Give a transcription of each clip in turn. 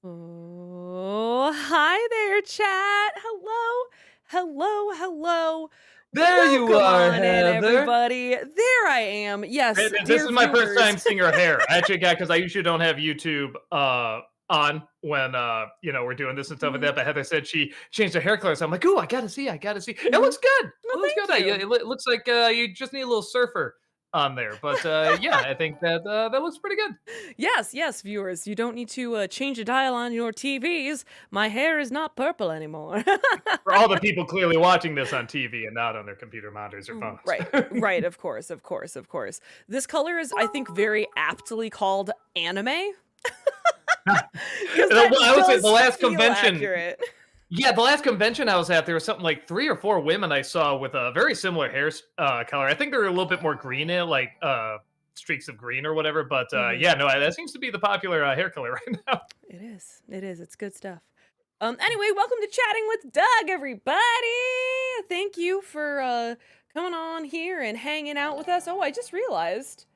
Oh, hi there, chat. Hello, hello, hello. There you Welcome are, on in, Heather. everybody. There I am. Yes, This dear is my first viewers. time seeing her hair. I actually got because I usually don't have YouTube on when we're doing this and stuff like Mhm, that. But Heather said she changed her hair color, so I'm like, ooh, I gotta see, I gotta see. It mhm. looks good. It Well, looks thank good. you. It looks like you just need a little surfer on there. But yeah, I think that that looks pretty good. Yes, yes, viewers. You don't need to change a dial on your TVs. My hair is not purple anymore. For all the people clearly watching this on TV and not on their computer monitors or phones. Right, right. Of course, of course, of course. This color is, I think, very aptly called anime because that Well, I would say the does last feel convention. accurate. Yeah, the last convention I was at, there was something like 3 or 4 women I saw with a very similar color. I think they were a little bit more green in it, like, streaks of green or whatever, but, Mhm. yeah, no, that seems to be the popular, hair color right now. It is. It is. It's good stuff. Anyway, welcome to Chatting with Doug, everybody. Thank you for coming on here and hanging out with us. Oh, I just realized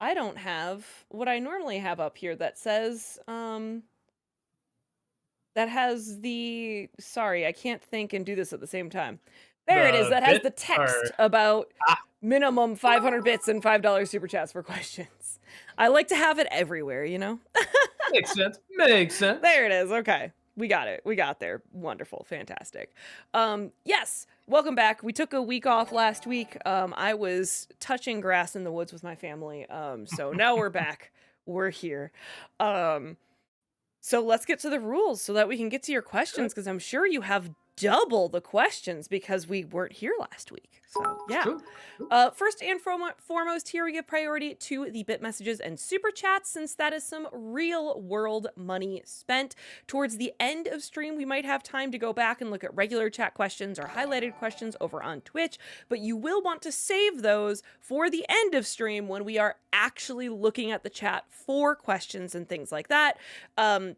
I don't have what I normally have up here that says that has the sorry, I can't think and do this at the same time. There it is. The That has bit the or text about ah, minimum 500 bits and $5 super chats for questions. I like to have it everywhere, you know? makes sense, makes sense. There it is. Okay. We got it. We got there. Wonderful. Fantastic. Yes. Welcome back. We took a week off last week. I was touching grass in the woods with my family. So now we're back. We're here. Um, so let's get to the rules so that we can get to your Good, questions because I'm sure you have double the questions because we weren't here last week. So it's yeah. true, true. First and foremost, here we give priority to the bit messages and super chats since that is some real world money spent. Towards the end of stream, we might have time to go back and look at regular chat questions or highlighted questions over on Twitch, but you will want to save those for the end of stream when we are actually looking at the chat for questions and things like that,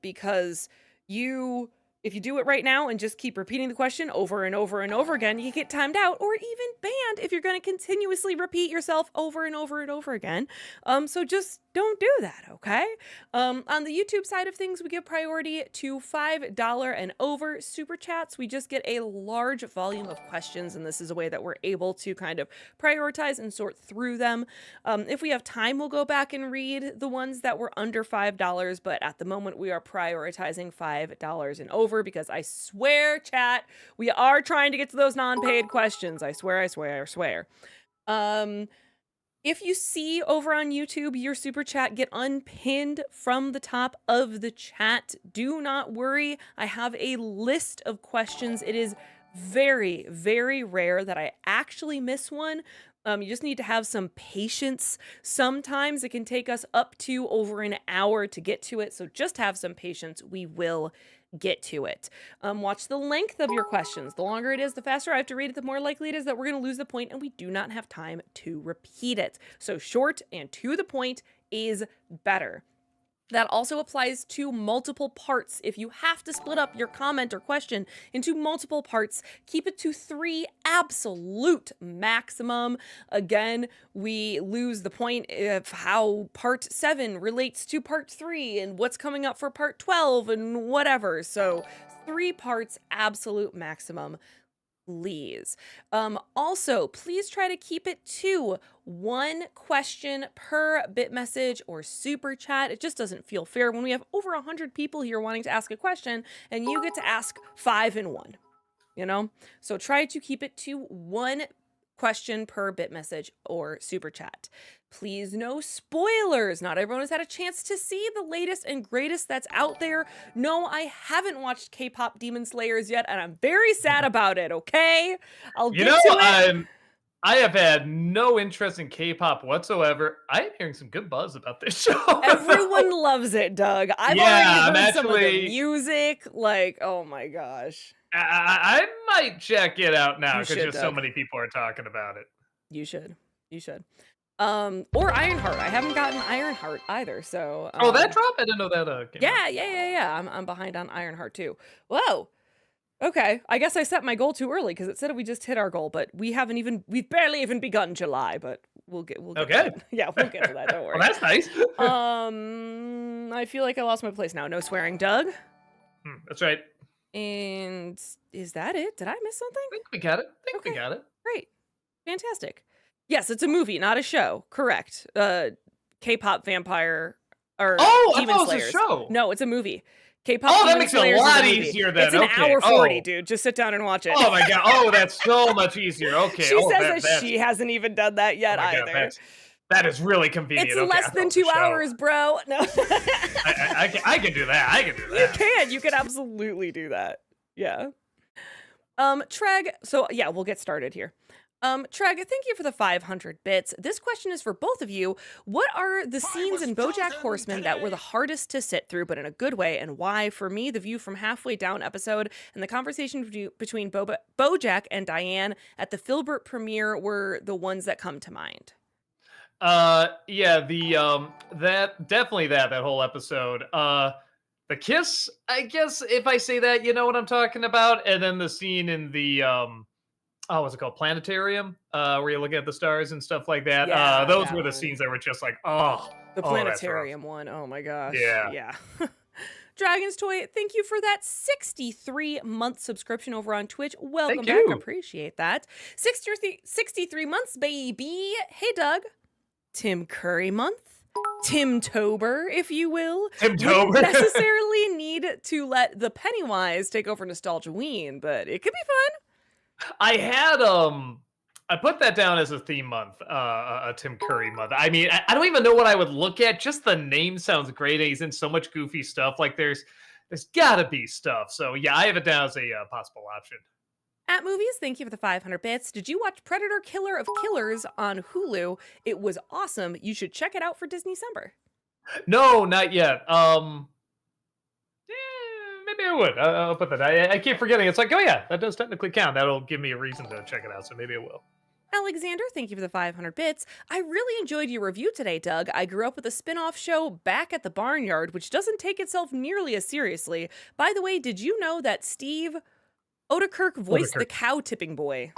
because you if you do it right now and just keep repeating the question over and over and over again, you get timed out or even banned if you're going to continuously repeat yourself over and over and over again. So just don't do that, okay? On the YouTube side of things, we give priority to $5 and over super chats. We just get a large volume of questions, and this is a way that we're able to kind of prioritize and sort through them. If we have time, we'll go back and read the ones that were under $5, but at the moment, we are prioritizing $5 and over because I swear, chat, we are trying to get to those non-paid questions. I swear, I swear, I swear. If you see over on YouTube your super chat get unpinned from the top of the chat, do not worry. I have a list of questions. It is very, very rare that I actually miss one. You just need to have some patience. Sometimes it can take us up to over an hour to get to it, so just have some patience. We will get to it. Watch the length of your questions. The longer it is, the faster I have to read it, the more likely it is that we're going to lose the point and we do not have time to repeat it. So short and to the point is better. That also applies to multiple parts. If you have to split up your comment or question into multiple parts, keep it to 3 absolute maximum. Again, we lose the point of how part 7 relates to part 3 and what's coming up for part 12 and whatever. So 3 parts, absolute maximum. Please. Also, please try to keep it to 1 question per bit message or super chat. It just doesn't feel fair when we have over 100 people here wanting to ask a question and you get to ask 5 in 1, you know? So try to keep it to 1 question per bit message or super chat. Please, no spoilers. Not everyone has had a chance to see the latest and greatest that's out there. No, I haven't watched K-pop Demon Slayers yet, and I'm very sad about it, okay? I'll You get know, to it. I have had no interest in K-pop whatsoever. I am hearing some good buzz about this show, Everyone though. loves it, Doug. I've already Yeah, I'm heard some of the actually music. Like, oh my gosh. I might check it out now You because should, just so Doug. many people are talking about it. You should. You should. Or Ironheart. I haven't gotten Ironheart either, so Oh, that drop? I didn't know that, came out. yeah. I'm behind on Ironheart too. Whoa. Okay. I guess I set my goal too early because it said we just hit our goal, but we've barely even begun July, but We'll get to Okay. that. Yeah, we'll get to that. Don't Well, worry. that's nice. I feel like I lost my place now. No swearing, Doug. That's right. And is that it? Did I miss something? I think we got it. Okay. We got it. Great. Fantastic. Yes, it's a movie, not a show. Correct. K-pop vampire or Oh, I Demon thought it was a Slayers. show. No, it's a movie. K-pop Oh, that Demon makes it Slayers a is lot movie. easier then. It's an Okay. hour 40, Oh. dude. Just sit down and watch it. Oh my god. Oh, that's so much easier. Okay. She oh, says that's, she hasn't even done that oh yet my God, either. that is really convenient. It's Okay, I less thought than it was a 2 show. hours, bro. No. I can do that. I can do that. You can absolutely do that. Yeah. Treg, so yeah, we'll get started here. Treg, thank you for the 500 bits. This question is for both of you. What are the scenes in BoJack Horseman that were the hardest to sit through, but in a good way, and why? For me, the view from halfway down episode and the conversation between BoJack and Diane at the Filbert premiere were the ones that come to mind. Yeah, that definitely that whole episode. The kiss, I guess if I say that, you know what I'm talking about. And then the scene in the what's it called? Planetarium, where you're looking at the stars and stuff like that. Yeah, Those that were the one. scenes that were just like, The oh, that's rough. planetarium one. Oh my gosh. Yeah. Yeah. Dragon's Toy, thank you for that 63-month subscription over on Twitch. Welcome Thank back. you. Appreciate that. 63 months, baby. Hey, Doug. Tim Curry month. Tim Tober, if you will. Tim Tober. Wouldn't necessarily need to let the Pennywise take over Nostalgia Ween, but it could be fun. I had I put that down as a theme month, a Tim Curry month. I mean, I don't even know what I would look at. Just the name sounds great. He's in so much goofy stuff. Like there's gotta be stuff. So yeah, I have it down as a possible option. At Movies, thank you for the 500 bits. Did you watch Predator Killer of Killers on Hulu? It was awesome. You should check it out for Disney-Cember. No, not yet. Maybe I would. I'll put that. I keep forgetting. It's like, oh yeah, that does technically count. That'll give me a reason to check it out. So maybe I will. Alexander, thank you for the 500 bits. I really enjoyed your review today, Doug. I grew up with a spin-off show, Back at the Barnyard, which doesn't take itself nearly as seriously. By the way, did you know that Steve Odekirk voiced the cow tipping boy?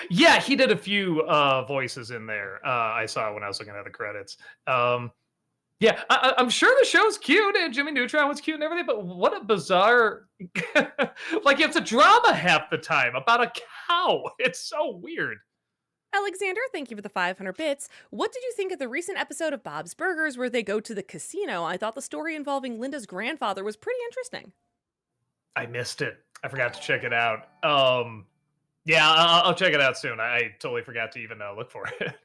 Yeah, he did a few voices in there. I saw when I was looking at the credits. Yeah, I'm sure the show's cute and Jimmy Neutron was cute and everything, but what a bizarre like it's a drama half the time about a cow. It's so weird. Alexander, thank you for the 500 bits. What did you think of the recent episode of Bob's Burgers where they go to the casino? I thought the story involving Linda's grandfather was pretty interesting. I missed it. I forgot to check it out. Yeah, I'll check it out soon. I totally forgot to even look for it.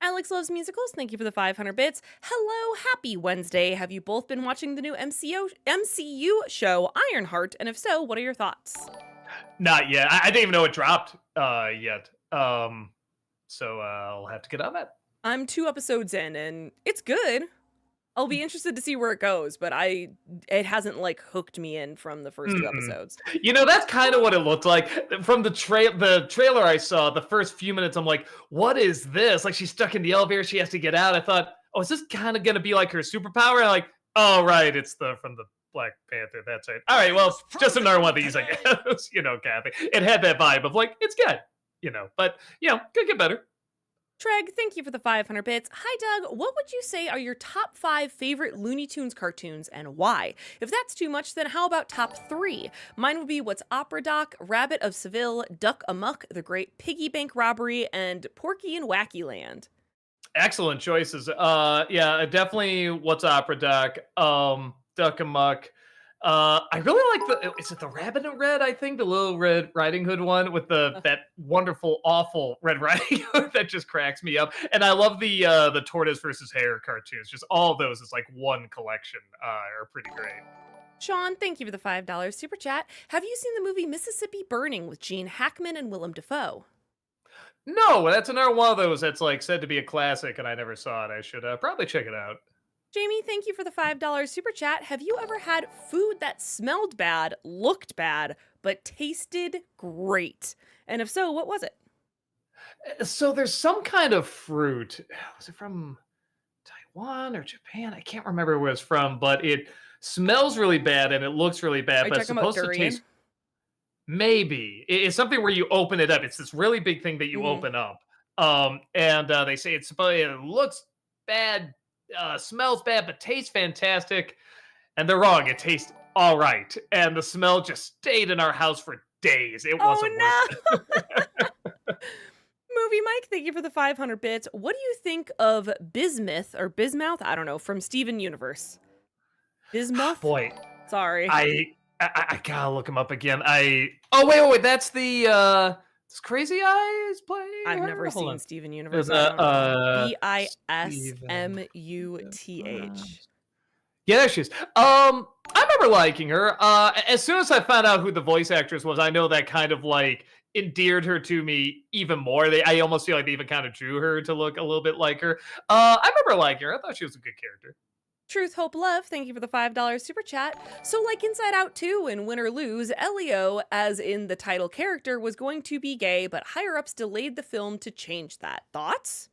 Alex Loves Musicals, thank you for the 500 bits. Hello, happy Wednesday. Have you both been watching the new MCU show, Ironheart? And if so, what are your thoughts? Not yet. I didn't even know it dropped yet. So I'll have to get on that. I'm 2 episodes in, and it's good. I'll be interested to see where it goes, but it hasn't like hooked me in from the first 2 episodes. You know, that's kind of what it looked like from the trailer I saw. The first few minutes, I'm like, "What is this?" Like she's stuck in the elevator, she has to get out. I thought, "Oh, is this kind of going to be like her superpower?" And I'm like, "Oh, right, it's from the Black Panther." That's it. All right, well, just another one of these, I guess. You know, Kathy. It had that vibe of like, it's good, you know, but could get better. Treg, thank you for the 500 bits. Hi, Doug. What would you say are your top 5 favorite Looney Tunes cartoons and why? If that's too much, then how about top 3? Mine would be What's Opera Doc, Rabbit of Seville, Duck Amuck, The Great Piggy Bank Robbery, and Porky and Wacky Land. Excellent choices. Yeah, definitely What's Opera Doc, Duck Amuck. I really like is it the Rabbit in Red, I think? The Little Red Riding Hood one with that wonderful, awful Red Riding Hood that just cracks me up. And I love the Tortoise versus Hare cartoons. Just all of those is like one collection are pretty great. Sean, thank you for the $5 super chat. Have you seen the movie Mississippi Burning with Gene Hackman and Willem Dafoe? No, that's another one of those that's like said to be a classic and I never saw it. I should probably check it out. Jamie, thank you for the $5 super chat. Have you ever had food that smelled bad, looked bad, but tasted great? And if so, what was it? So there's some kind of fruit. Was it from Taiwan or Japan? I can't remember where it's from, but it smells really bad and it looks really bad. Are you but it's talking about supposed to durian? taste. Maybe it's something where you open it up. It's this really big thing that you open up. And they say it looks bad, smells bad, but tastes fantastic. And they're wrong. It tastes all right. And the smell just stayed in our house for days. It wasn't worth Oh, it. no. Movie Mike, thank you for the 500 bits. What do you think of Bismuth or Bismouth? I don't know, from Steven Universe. Bismuth? Boy, Sorry. I gotta look him up again. Wait, that's the does Crazy Eyes play I've her? never Hold seen on. Steven There's Universe. I a don't know. Steven. Bismuth. Yeah, there she is. I remember liking her. As soon as I found out who the voice actress was, I know that kind of like endeared her to me even more. I almost feel like they even kind of drew her to look a little bit like her. I remember liking her. I thought she was a good character. Truth, Hope, Love, thank you for the $5 super chat. So, like Inside Out 2 and Win or Lose, Elio, as in the title character, was going to be gay, but higher ups delayed the film to change that. Thoughts?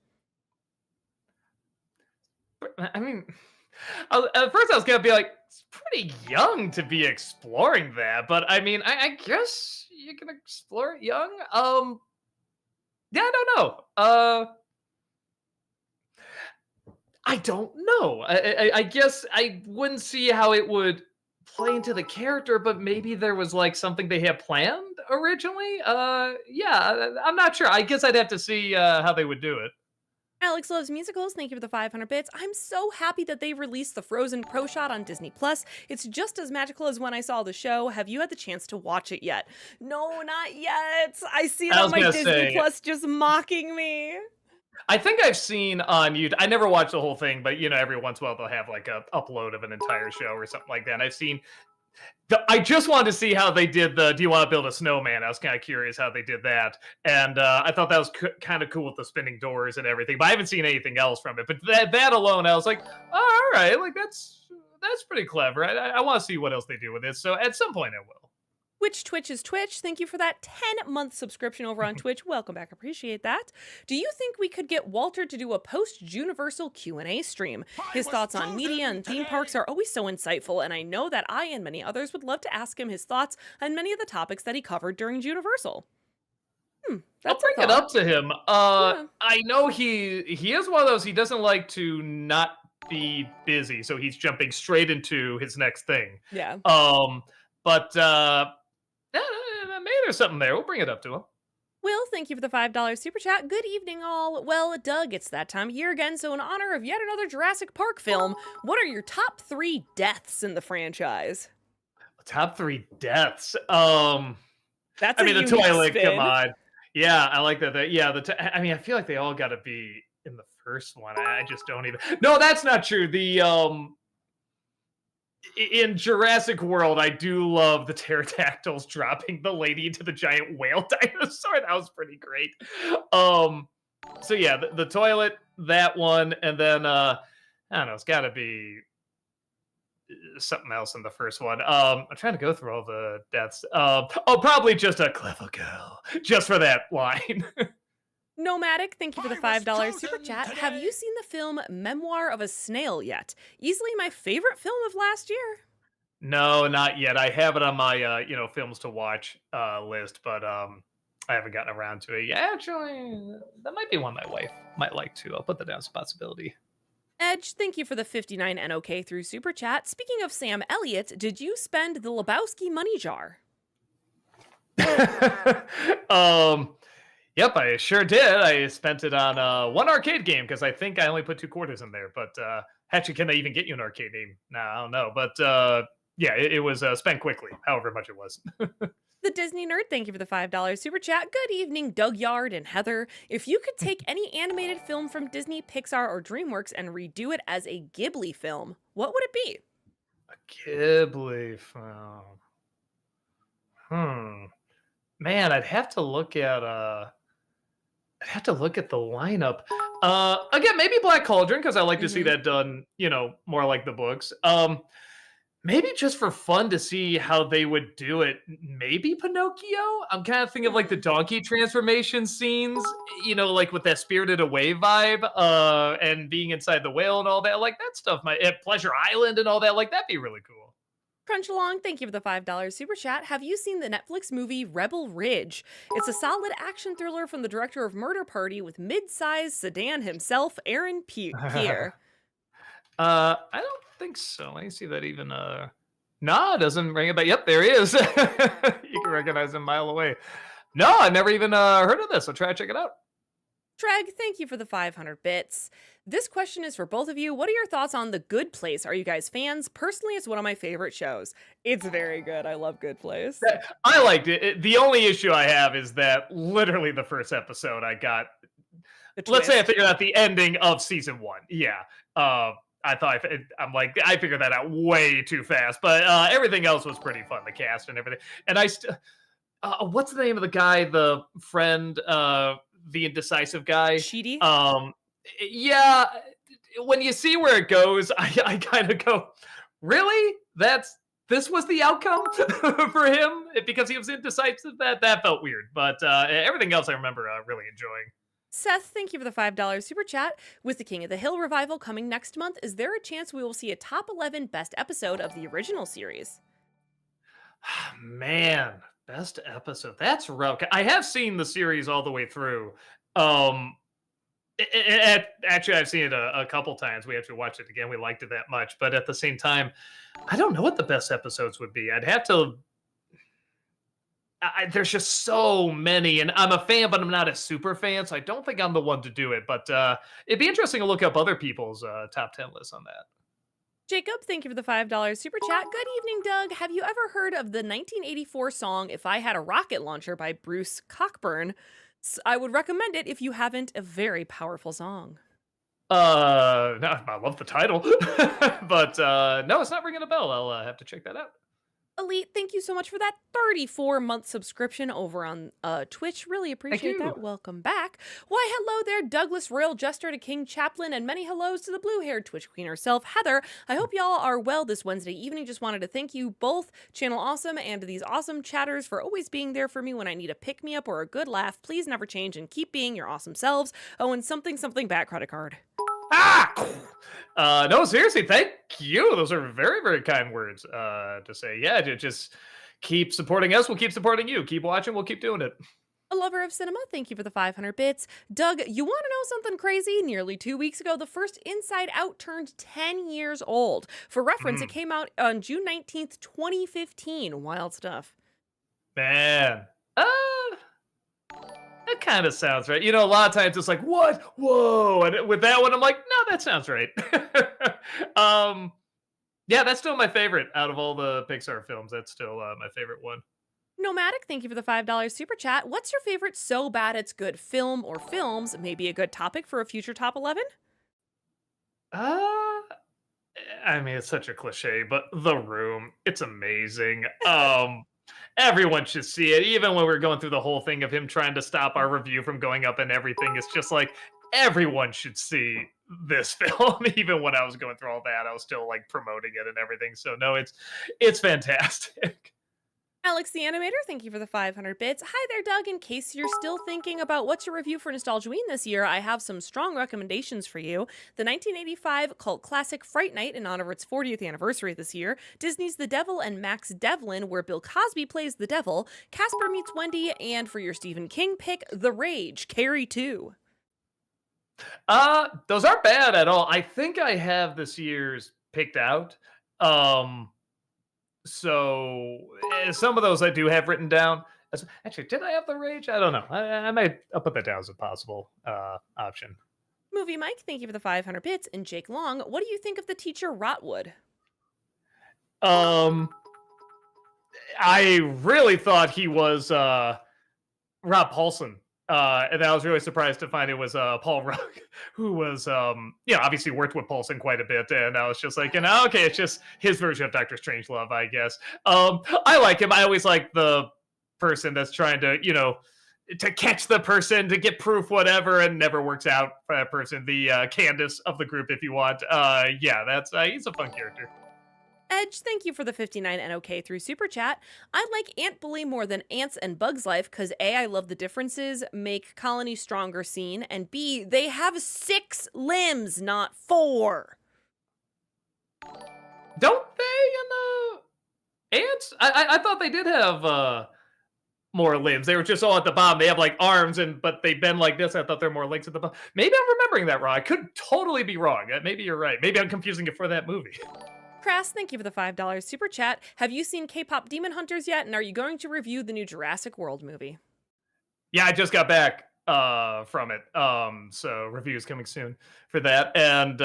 I mean, at first I was gonna be like, it's pretty young to be exploring that, but I mean, I guess you can explore it young. Yeah, I don't know. I don't know. I guess I wouldn't see how it would play into the character, but maybe there was like something they had planned originally. Yeah, I'm not sure. I guess I'd have to see how they would do it. Alex Loves Musicals, thank you for the 500 bits. I'm so happy that they released the Frozen Pro Shot on Disney Plus. It's just as magical as when I saw the show. Have you had the chance to watch it yet? No, not yet. I see it I on was my gonna Disney say, Plus just mocking me. I think I've seen on YouTube. I never watched the whole thing, but every once in a while they'll have like a upload of an entire show or something like that. And I've seen. I just wanted to see how they did the "Do you want to build a snowman?" I was kind of curious how they did that, and I thought that was kind of cool with the spinning doors and everything. But I haven't seen anything else from it. But that alone, I was like, oh, all right, like that's pretty clever. I want to see what else they do with it. So at some point, I will. Which Twitch is Twitch. Thank you for that 10-month subscription over on Twitch. Welcome back. Appreciate that. Do you think we could get Walter to do a post-Universal Q&A stream? His thoughts on media and theme parks are always so insightful, and I know that I and many others would love to ask him his thoughts on many of the topics that he covered during Universal. I'll That's a bring it thought. up to him. Yeah. I know he is one of those. He doesn't like to not be busy, so he's jumping straight into his next thing. Yeah. But yeah, maybe there's something there. We'll bring it up to him. Will, thank you for the $5 super chat. Good evening, all. Well, Doug, it's that time of year again, so in honor of yet another Jurassic Park film, what are your top 3 deaths in the franchise? Top 3 deaths. That's I a mean, the unique toilet. spin. Come on. Yeah, I like that. Yeah, I mean, I feel like they all got to be in the first one. I just don't even. No, that's not true. In Jurassic World, I do love the pterodactyls dropping the lady into the giant whale dinosaur. That was pretty great. So yeah, the toilet, that one, and then I don't know, it's got to be something else in the first one. I'm trying to go through all the deaths. Probably just a clever girl, just for that line. Nomadic, thank you for the $5 super chat. Have you seen the film Memoir of a Snail yet? Easily my favorite film of last year. No, not yet. I have it on my films to watch list, but I haven't gotten around to it yet. Actually, that might be one my wife might like too. I'll put that down as a possibility. Edge, thank you for the 59 NOK through super chat. Speaking of Sam Elliott, did you spend the Lebowski money jar? Yep, I sure did. I spent it on one arcade game because I think I only put 2 quarters in there. But actually, can they even get you an arcade game? No, I don't know. But yeah, it was spent quickly, however much it was. The Disney Nerd, thank you for the $5 super chat. Good evening, Doug Yard and Heather. If you could take any animated film from Disney, Pixar, or DreamWorks and redo it as a Ghibli film, what would it be? A Ghibli film. Man, I'd have to look at the lineup. Again, maybe Black Cauldron because I like to see that done, more like the books. Maybe just for fun to see how they would do it. Maybe Pinocchio. I'm kind of thinking of like the donkey transformation scenes, like with that Spirited Away vibe, and being inside the whale and all that. Like that stuff. At Pleasure Island and all that. Like that'd be really cool. Crunch Along, thank you for the $5 super chat. Have you seen the Netflix movie Rebel Ridge? It's a solid action thriller from the director of Murder Party with mid-sized sedan himself, Aaron Pierre. I don't think so. Let me see that even. No, it doesn't ring a bell. Yep, there he is. You can recognize him a mile away. No, I never even heard of this. I'll try to check it out. Treg, thank you for the 500 bits. This question is for both of you. What are your thoughts on The Good Place? Are you guys fans? Personally, it's one of my favorite shows. It's very good. I love Good Place. I liked it. The only issue I have is that literally the first episode I got. The Let's say I twist. figured out the ending of season one. Yeah. I thought I'm like I figured that out way too fast, but everything else was pretty fun. The cast and everything, and I still. What's the name of the guy? The friend, the indecisive guy. Sheedy? Yeah. When you see where it goes, I kind of go, really? This was the outcome for him because he was indecisive. That felt weird, but everything else I remember really enjoying. Seth, thank you for the $5 super chat. With the King of the Hill revival coming next month, is there a chance we will see a top 11 best episode of the original series? Man, best episode. That's rough. I have seen the series all the way through. Um, Actually, I've seen it a couple times. We actually watched it again. We liked it that much, but at the same time, I don't know what the best episodes would be. I'd have to. There's just so many, and I'm a fan, but I'm not a super fan, so I don't think I'm the one to do it. But it'd be interesting to look up other people's top 10 lists on that. Jacob, thank you for the $5 super chat. Good evening, Doug. Have you ever heard of the 1984 song If I Had a Rocket Launcher by Bruce Cockburn? I would recommend it if you haven't. A very powerful song. No, I love the title, but no, it's not ringing a bell. I'll have to check that out. Elite, thank you so much for that 34-month subscription over on Twitch. Really appreciate that. Welcome back. Why, hello there, Douglas Royal Jester to King Chaplin, and many hellos to the blue-haired Twitch queen herself, Heather. I hope y'all are well this Wednesday evening. Just wanted to thank you both, Channel Awesome, and these awesome chatters for always being there for me when I need a pick-me-up or a good laugh. Please never change and keep being your awesome selves. Oh, and something back credit card. No, seriously, thank you. Those are very, very kind words to say. Yeah, just keep supporting us. We'll keep supporting you. Keep watching. We'll keep doing it. A lover of cinema, thank you for the 500 bits. Doug, you want to know something crazy? Nearly 2 weeks ago, the first Inside Out turned 10 years old. For reference, it came out on June 19th, 2015. Wild stuff. Man. That kind of sounds right. You know, a lot of times it's like, what? Whoa. And with that one, I'm like, no, that sounds right. Yeah, that's still my favorite out of all the Pixar films. That's still my favorite one. Nomadic, thank you for the $5 super chat. What's your favorite so bad it's good film or films? Maybe a good topic for a future top 11? I mean, it's such a cliche, but The Room, it's amazing. Everyone should see it. Even when we're going through the whole thing of him trying to stop our review from going up and everything, it's just like everyone should see this film. Even when I was going through all that, I was still like promoting it and everything. So no, it's fantastic. Alex the Animator, thank you for the 500 bits. Hi there, Doug. In case you're still thinking about what's your review for Nostalgiaween this year, I have some strong recommendations for you. The 1985 cult classic Fright Night, in honor of its 40th anniversary this year, Disney's The Devil and Max Devlin, where Bill Cosby plays the devil, Casper Meets Wendy, and for your Stephen King pick, The Rage, Carrie 2. Those aren't bad at all. I think I have this year's picked out. So some of those I do have written down. Actually, did I have The Rage? I don't know. I'll put that down as a possible option. Movie Mike, thank you for the 500 bits. And Jake Long, what do you think of the teacher Rotwood? I really thought he was Rob Paulson. And I was really surprised to find it was Paul Rudd, who was, obviously worked with Paulson quite a bit. And I was just like, okay, it's just his version of Doctor Strangelove, I guess. I like him. I always like the person that's trying to, to catch the person, to get proof, whatever, and never works out for that person. The Candace of the group, if you want. He's a fun character. Edge, thank you for the 59 NOK through Super Chat. I like Ant Bully more than Ants and Bugs Life because A, I love the differences, make Colony stronger scene, and B, they have 6 limbs, not 4. Don't they in the ants? I thought they did have more limbs. They were just all at the bottom. They have like arms, but they bend like this. I thought there were more legs at the bottom. Maybe I'm remembering that wrong. I could totally be wrong. Maybe you're right. Maybe I'm confusing it for that movie. Crass, thank you for the $5 super chat. Have you seen K-pop Demon Hunters yet? And are you going to review the new Jurassic World movie? Yeah, I just got back from it. So reviews coming soon for that. And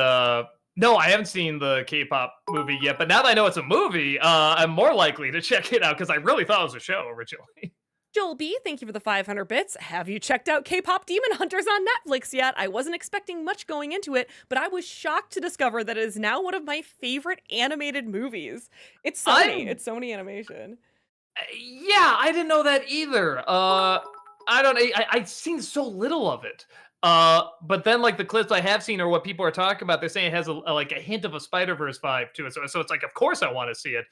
no, I haven't seen the K-pop movie yet. But now that I know it's a movie, I'm more likely to check it out because I really thought it was a show originally. Joel B, thank you for the 500 bits. Have you checked out K-pop Demon Hunters on Netflix yet? I wasn't expecting much going into it, but I was shocked to discover that it is now one of my favorite animated movies. It's Sony. It's Sony Animation. Yeah, I didn't know that either. I don't. I've seen so little of it. But then like the clips I have seen or what people are talking about, they're saying it has like a hint of a Spider-Verse vibe to it. So it's like, of course I want to see it.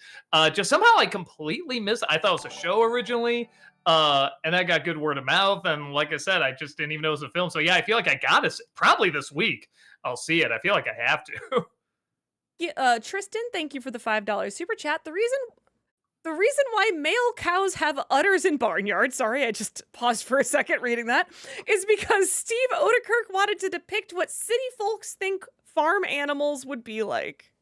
Just somehow I completely missed it. I thought it was a show originally. And I got good word of mouth. And like I said, I just didn't even know it was a film. So yeah, I feel like I got it probably this week. I'll see it. I feel like I have to. Yeah, Tristan, thank you for the $5 super chat. The reason why male cows have udders in barnyards, sorry, I just paused for a second reading that, is because Steve Odekirk wanted to depict what city folks think farm animals would be like.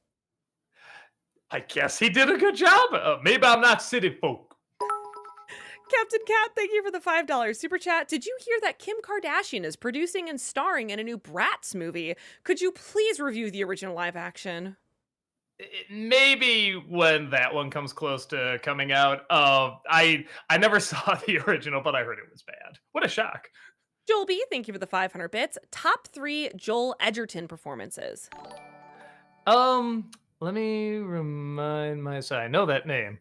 I guess he did a good job. Maybe I'm not city folk. Captain Cat, thank you for the $5 super chat. Did you hear that Kim Kardashian is producing and starring in a new Bratz movie? Could you please review the original live action? Maybe when that one comes close to coming out. I never saw the original, but I heard it was bad. What a shock. Joel B, thank you for the 500 bits. Top 3 Joel Edgerton performances. Let me remind myself. I know that name.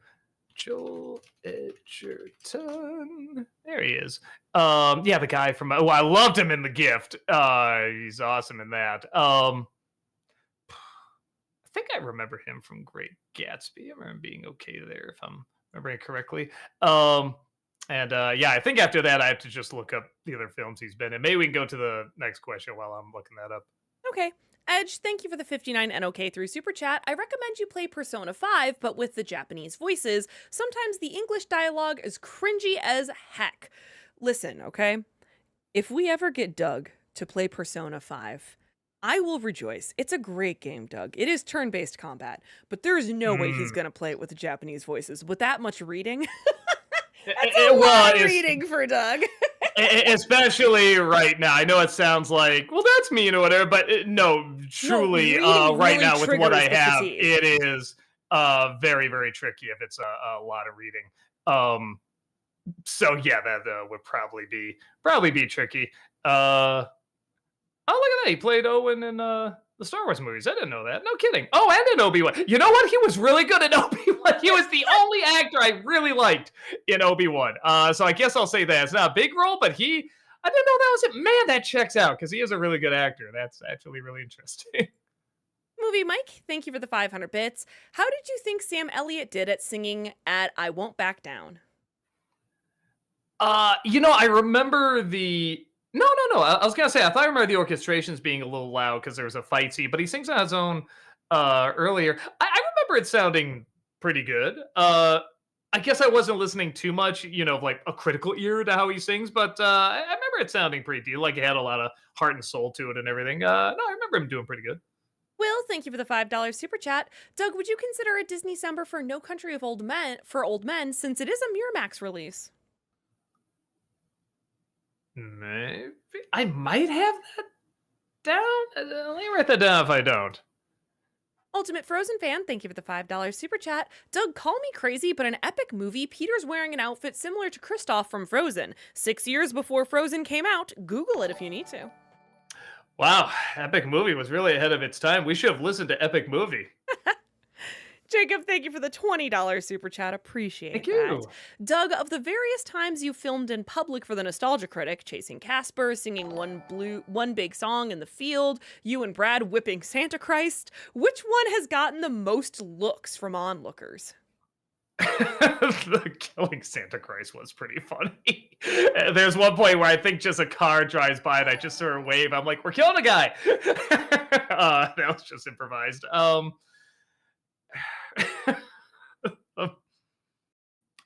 Joel Edgerton. There he is. Yeah, the guy from. Oh, I loved him in The Gift. He's awesome in that. I think I remember him from Great Gatsby. I remember him being okay there, if I'm remembering correctly. Yeah, I think after that, I have to just look up the other films he's been in. Maybe we can go to the next question while I'm looking that up. Okay. Edge, thank you for the 59 NOK through Super Chat. I recommend you play Persona 5, but with the Japanese voices. Sometimes the English dialogue is cringy as heck. Listen, okay? If we ever get Doug to play Persona 5, I will rejoice. It's a great game, Doug. It is turn-based combat, but there is no way he's going to play it with the Japanese voices. With that much reading, that's a lot of reading for Doug. Especially right now. I know it sounds like, well, that's mean or whatever, but no, truly, right now with what I have, it is very, very tricky if it's a lot of reading. So yeah, that would probably be tricky. Oh, look at that. He played Owen in the Star Wars movies. I didn't know that. No kidding. Oh, and in Obi-Wan. You know what? He was really good in Obi-Wan. He was the only actor I really liked in Obi-Wan. So I guess I'll say that. It's not a big role, but I didn't know that was it. Man, that checks out because he is a really good actor. That's actually really interesting. Movie Mike, thank you for the 500 bits. How did you think Sam Elliott did at singing at I Won't Back Down? I remember the... No. I was gonna say I thought I remember the orchestrations being a little loud because there was a fight scene, but he sings on his own earlier. I remember it sounding pretty good. I guess I wasn't listening too much, like a critical ear to how he sings, but I remember it sounding pretty deep. Like it had a lot of heart and soul to it and everything. No, I remember him doing pretty good. Will, thank you for the $5 super chat. Doug, would you consider a Disney December for No Country of Old Men since it is a Miramax release? Maybe I might have that down. Let me write that down if I don't. Ultimate Frozen fan, thank you for the $5 super chat. Doug, call me crazy, but an epic movie, Peter's wearing an outfit similar to Kristoff from Frozen. 6 years before Frozen came out. Google it if you need to. Wow, Epic Movie was really ahead of its time. We should have listened to Epic Movie. Jacob, thank you for the $20 super chat. Appreciate Thank that. you. Doug, of the various times you filmed in public for the Nostalgia Critic, chasing Casper, singing one big song in the field, you and Brad whipping Santa Christ, which one has gotten the most looks from onlookers? The killing Santa Christ was pretty funny. There's one point where I think just a car drives by and I just sort of wave. I'm like, we're killing a guy. That was just improvised.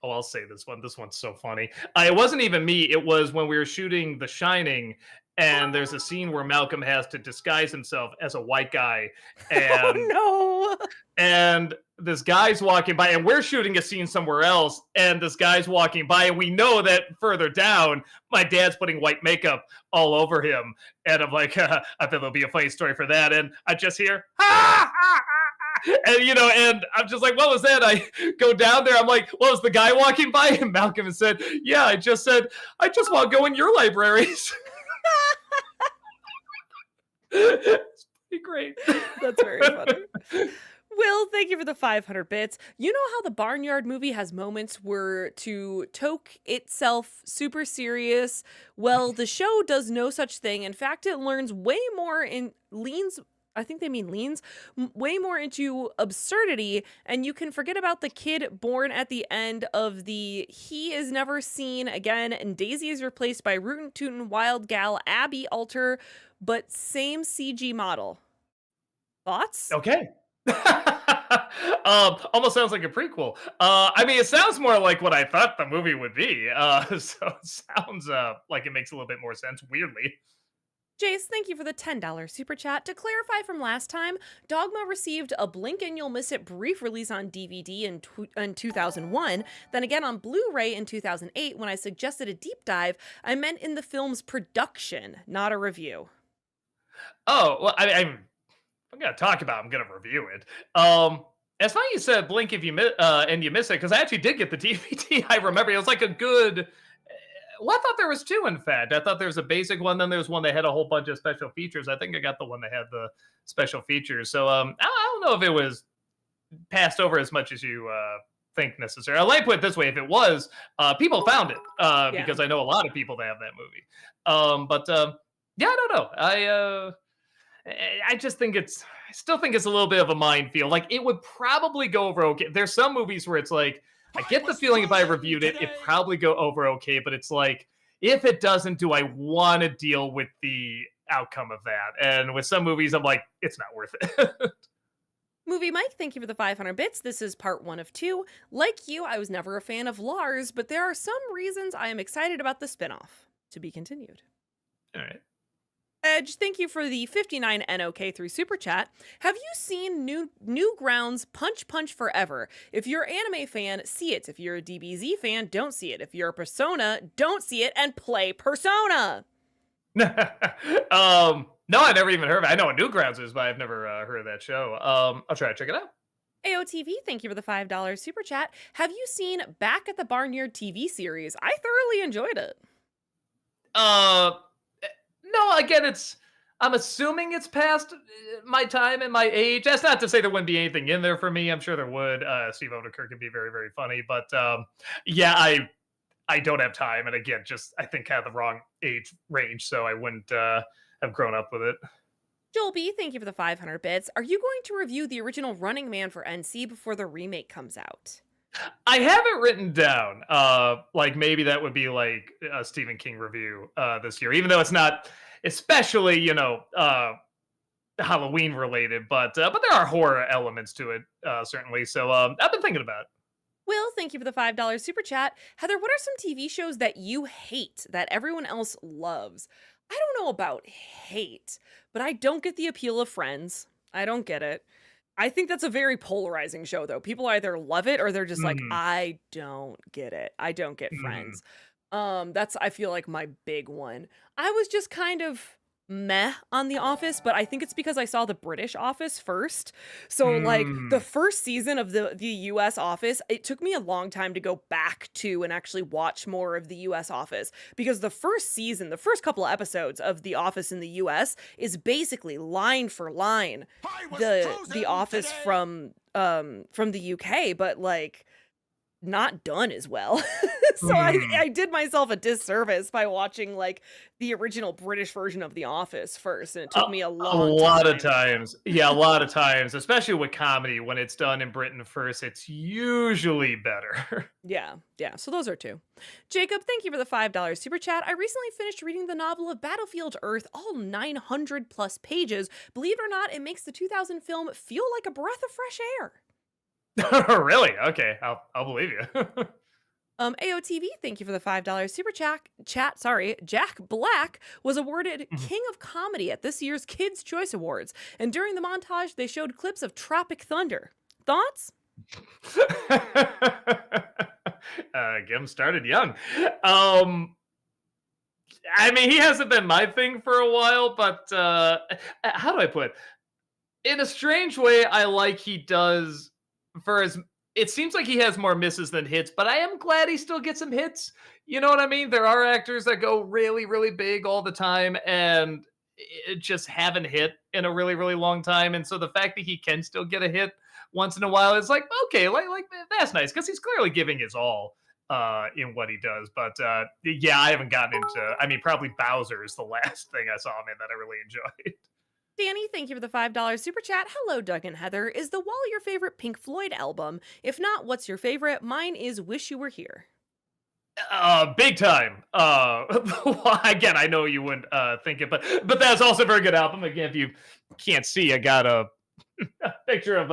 Oh, I'll say this one. This one's so funny. It wasn't even me. It was when we were shooting The Shining, and there's a scene where Malcolm has to disguise himself as a white guy, and Oh no. this guy's walking by, and we're shooting a scene somewhere else, and this guy's walking by, and we know that further down, my dad's putting white makeup all over him, and I'm like, I bet there'll be a funny story for that, and I just hear, ha, ha, ha, and and I'm just like, what was that? I go down there, I'm like, what was the guy walking by? And Malcolm said, yeah, I just want to go in your libraries. It's pretty great. That's very funny. Will, thank you for the 500 bits. You know how the Barnyard movie has moments where to toke itself super serious? Well, the show does no such thing. In fact, it learns way more in leans. I think they mean leans way more into absurdity, and you can forget about the kid born at the end of the he is never seen again, and Daisy is replaced by rootin' tootin' wild gal Abby Alter, but same CG model. Thoughts? Okay. Almost sounds like a prequel. I mean, it sounds more like what I thought the movie would be. So it sounds like it makes a little bit more sense. Weirdly, Jace, thank you for the $10 super chat. To clarify from last time, Dogma received a Blink and You'll Miss It brief release on DVD in 2001, then again on Blu-ray in 2008. When I suggested a deep dive, I meant in the film's production, not a review. oh well, I'm gonna talk about. I'm gonna review it. It's funny you said blink if you miss and you miss it because I actually did get the DVD. I remember it was like a good. Well, I thought there was two. In fact, I thought there was a basic one. Then there's one that had a whole bunch of special features. I think I got the one that had the special features. So I don't know if it was passed over as much as you think necessary. I like put it this way: if it was, people found it Yeah. because I know a lot of people that have that movie. Yeah, I don't know. I just think I still think it's a little bit of a minefield. Like it would probably go over okay. There's some movies where it's like, I get the feeling if I reviewed it, it'd probably go over okay. But it's like, if it doesn't, do I want to deal with the outcome of that? And with some movies, I'm like, it's not worth it. Movie Mike, thank you for the 500 bits. This is part 1 of 2. Like you, I was never a fan of Lars, but there are some reasons I am excited about the spinoff. To be continued. All right. Edge, thank you for the 59 NOK through Super Chat. Have you seen Newgrounds Punch Punch Forever? If you're an anime fan, see it. If you're a DBZ fan, don't see it. If you're a Persona, don't see it and play Persona. No, I never even heard of it. I know what Newgrounds is, but I've never heard of that show. I'll try to check it out. AOTV, thank you for the $5 Super Chat. Have you seen Back at the Barnyard TV series? I thoroughly enjoyed it. No, again, I'm assuming it's past my time and my age. That's not to say there wouldn't be anything in there for me. I'm sure there would. Steve Odenkirk could be very, very funny, but yeah, I don't have time, and again, just I think kind of the wrong age range, so I wouldn't have grown up with it. Joel B, thank you for the 500 bits. Are you going to review the original Running Man for NC before the remake comes out? I have it written down. Like maybe that would be like a Stephen King review this year, even though it's not especially Halloween related, but there are horror elements to it certainly. So I've been thinking about it. Will, thank you for the $5 super chat. Heather, what are some TV shows that you hate that everyone else loves? I don't know about hate, but I don't get the appeal of Friends. I don't get it. I think that's a very polarizing show, though. People either love it or they're just like, Mhm, I don't get it. I don't get mhm, Friends. That's I feel like my big one. I was just kind of meh on The Office, but I think it's because I saw the British Office first. So like the mm, first season of the US Office, it took me a long time to go back to and actually watch more of the US Office because the first season, the first couple of episodes of The Office in the US is basically line for line the Office from the UK, but like not done as well. So mm. I did myself a disservice by watching like the original British version of The Office first, and it A took me a a long lot of time. times. Yeah, a lot of times, especially with comedy, when it's done in Britain first, it's usually better. Yeah, yeah. So those are two. Jacob, thank you for the $5 super chat. I recently finished reading the novel of Battlefield Earth, all 900 plus pages. Believe it or not, it makes the 2000 film feel like a breath of fresh air. Really? Okay, I'll believe you. AOTV, thank you for the $5 super chat. Sorry, Jack Black was awarded Mhm. King of Comedy at this year's Kids' Choice Awards, and during the montage, they showed clips of Tropic Thunder. Thoughts? Get him started young. Um, I mean, he hasn't been my thing for a while, but how do I put it? In a strange way, I like he does for his. It seems like he has more misses than hits, but I am glad he still gets some hits. You know what I mean? There are actors that go really, really big all the time and it just haven't hit in a really, really long time. And so the fact that he can still get a hit once in a while is like, okay, like that's nice because he's clearly giving his all in what he does. But yeah, I haven't gotten into. I mean, probably Bowser is the last thing I saw him in that I really enjoyed. Danny, thank you for the $5 super chat. Hello, Doug and Heather. Is The Wall your favorite Pink Floyd album? If not, what's your favorite? Mine is Wish You Were Here. Big time. Again, I know you wouldn't think it, but that's also a very good album. Again, if you can't see, I got a, a picture of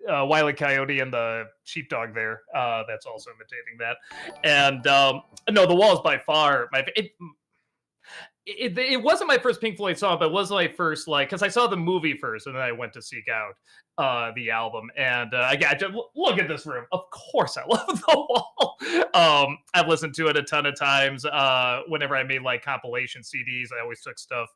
Wile E. Coyote and the sheepdog there. That's also imitating that. And no, The Wall is by far my. It wasn't my first Pink Floyd song, but it was my first like because I saw the movie first, and then I went to seek out the album. And I got to look at this room. Of course, I love The Wall. I've listened to it a ton of times. Whenever I made like compilation CDs, I always took stuff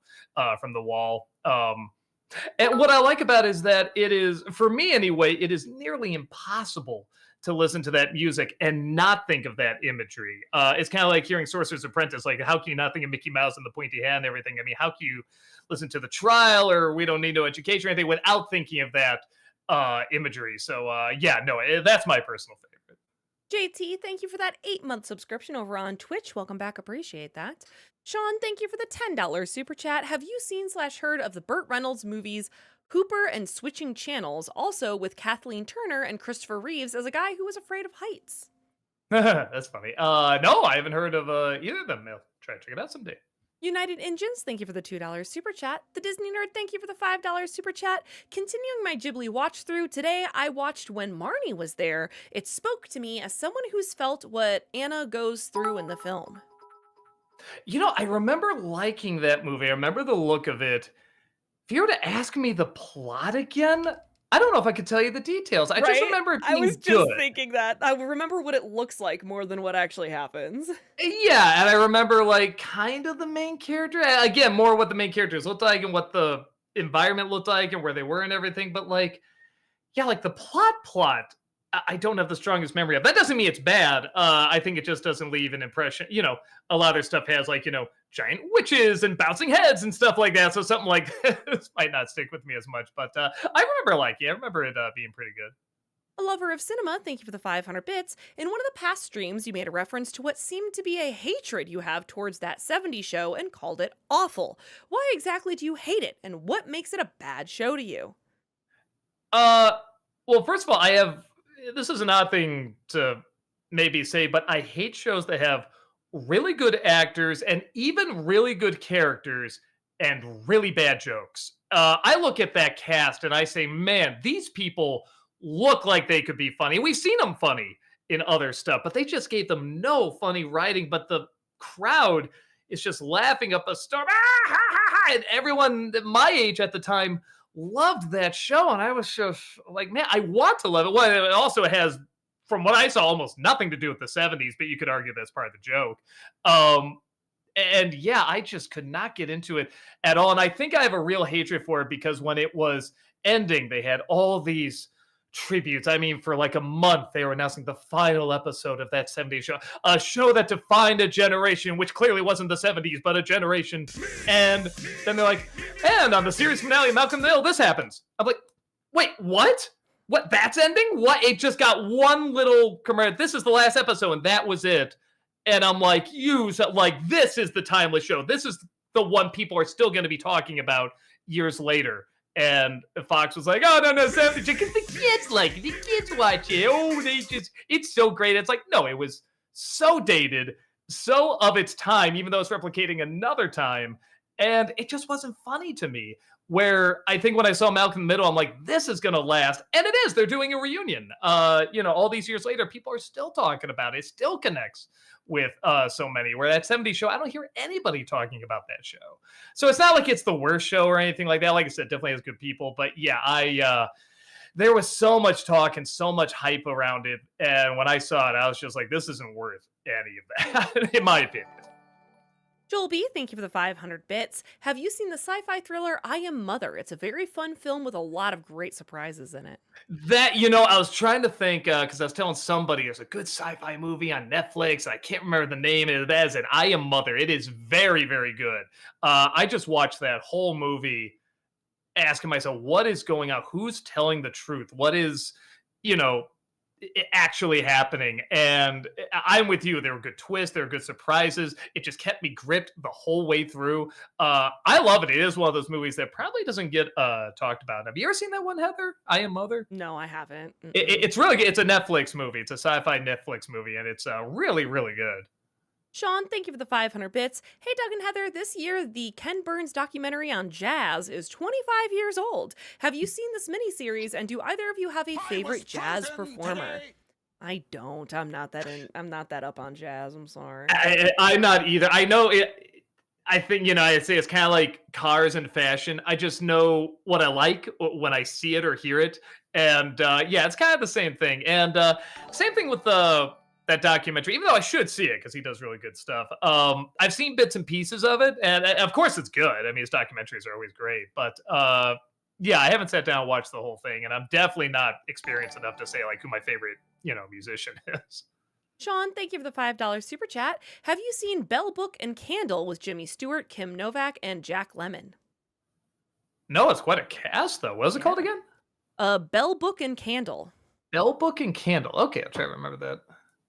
from The Wall. And what I like about it is that it is, for me anyway, it is nearly impossible to listen to that music and not think of that imagery. It's kind of like hearing Sorcerer's Apprentice. Like, how can you not think of Mickey Mouse and the pointy hat and everything? I mean, how can you listen to The Trial or We Don't Need No Education or anything without thinking of that imagery? So, yeah, no, that's my personal favorite. JT, thank you for that 8-month subscription over on Twitch. Welcome back. Appreciate that. Sean, thank you for the $10 super chat. Have you seen / heard of the Burt Reynolds movies Hooper and Switching Channels, also with Kathleen Turner and Christopher Reeves as a guy who was afraid of heights? That's funny. No, I haven't heard of either of them. I'll try to check it out someday. United Engines, thank you for the $2 super chat. The Disney Nerd, thank you for the $5 super chat. Continuing my Ghibli watch through, today I watched When Marnie Was There. It spoke to me as someone who's felt what Anna goes through in the film. You know, I remember liking that movie. I remember the look of it. If you were to ask me the plot again, I don't know if I could tell you the details. I just Right? remember it I was being just good. thinking that. I remember what it looks like more than what actually happens. Yeah, and I remember like kind of the main character. Again, more what the main characters looked like and what the environment looked like and where they were and everything. But like, yeah, like the plot. I don't have the strongest memory of. That doesn't mean it's bad. I think it just doesn't leave an impression. You know, a lot of their stuff has like, you know, giant witches and bouncing heads and stuff like that. So something like this might not stick with me as much. But I remember liking it. I remember it being pretty good. A lover of cinema, thank you for the 500 bits. In one of the past streams, you made a reference to what seemed to be a hatred you have towards that '70s show and called it awful. Why exactly do you hate it, and what makes it a bad show to you? Uh, well, first of all, I have this is an odd thing to maybe say, but I hate shows that have really good actors and even really good characters and really bad jokes. I look at that cast and I say, man, these people look like they could be funny. We've seen them funny in other stuff, but they just gave them no funny writing. But the crowd is just laughing up a storm. Ah, ha, ha, ha, and everyone my age at the time loved that show, and I was just like, man, I want to love it. Well, it also has, from what I saw, almost nothing to do with the '70s, but you could argue that's part of the joke. Um, and yeah, I just could not get into it at all. And I think I have a real hatred for it because when it was ending, they had all these tributes. I mean, for like a month, they were announcing the final episode of that '70s show, a show that defined a generation, which clearly wasn't the '70s, but a generation. And then they're like, and on the series finale of Malcolm in the Middle, this happens. I'm like, wait, what? What? That's ending? What? It just got one little commercial. This is the last episode, and that was it. And I'm like, like this is the timeless show. This is the one people are still going to be talking about years later. And Fox was like, oh, no, 70s, because the kids like it. The kids watch it. Oh, it's so great. It's like, no, it was so dated, so of its time, even though it's replicating another time. And it just wasn't funny to me. where I think when I saw Malcolm in the Middle, I'm like, this is gonna last, and it is. They're doing a reunion. All these years later, people are still talking about it. It still connects with so many. Where that '70s show, I don't hear anybody talking about that show. So it's not like it's the worst show or anything like that. Like I said, definitely has good people. But yeah, there was so much talk and so much hype around it, and when I saw it, I was just like, this isn't worth any of that, in my opinion. Joel B, thank you for the 500 bits. Have you seen the sci-fi thriller I Am Mother? It's a very fun film with a lot of great surprises in it. That I was trying to think because I was telling somebody there's a good sci-fi movie on Netflix. And I can't remember the name. That is it. I Am Mother. It is very, very good. I just watched that whole movie, asking myself, what is going on? Who's telling the truth? What is, you know, actually happening? And I'm with you. There were good twists. There were good surprises. It just kept me gripped the whole way through. I love it. It is one of those movies that probably doesn't get talked about. Have you ever seen that one, Heather? I Am Mother? No, I haven't. It's really good. It's a Netflix movie. It's a sci-fi Netflix movie, and it's really, really good. Sean, thank you for the 500 bits. Hey, Doug and Heather, this year the Ken Burns documentary on jazz is 25 years old. Have you seen this miniseries, and do either of you have a favorite jazz performer? Today. I don't. I'm not that up on jazz. I'm sorry. I'm not either. I know it. I think, I'd say it's kind of like cars and fashion. I just know what I like when I see it or hear it. And yeah, it's kind of the same thing. And same thing with that documentary, even though I should see it because he does really good stuff. I've seen bits and pieces of it, and of course it's good. I mean, his documentaries are always great, but yeah, I haven't sat down and watched the whole thing, and I'm definitely not experienced enough to say like who my favorite, musician is. Sean, thank you for the $5 super chat. Have you seen Bell Book and Candle with Jimmy Stewart, Kim Novak, and Jack Lemmon? No, it's quite a cast though. What was it called again? Bell Book and Candle. Bell Book and Candle. Okay, I'll try to remember that.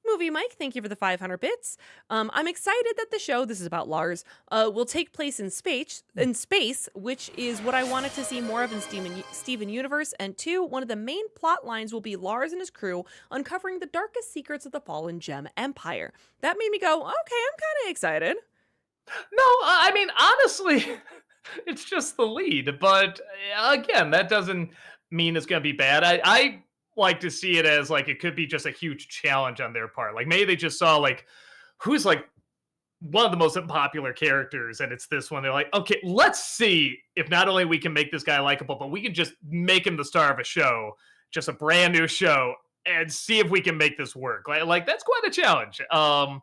Movie Mike, thank you for the 500 bits. I'm excited that the show, this is about Lars, will take place in space, which is what I wanted to see more of in Steven Universe. And two, one of the main plot lines will be Lars and his crew uncovering the darkest secrets of the fallen Gem Empire. That made me go, okay, I'm kind of excited. No, I mean, honestly, it's just the lead. But again, that doesn't mean it's going to be bad. I like to see it as like it could be just a huge challenge on their part. Like maybe they just saw like who's like one of the most popular characters, and it's this one. They're like, okay, let's see if not only we can make this guy likable, but we can just make him the star of a show, just a brand new show, and see if we can make this work. Like that's quite a challenge. I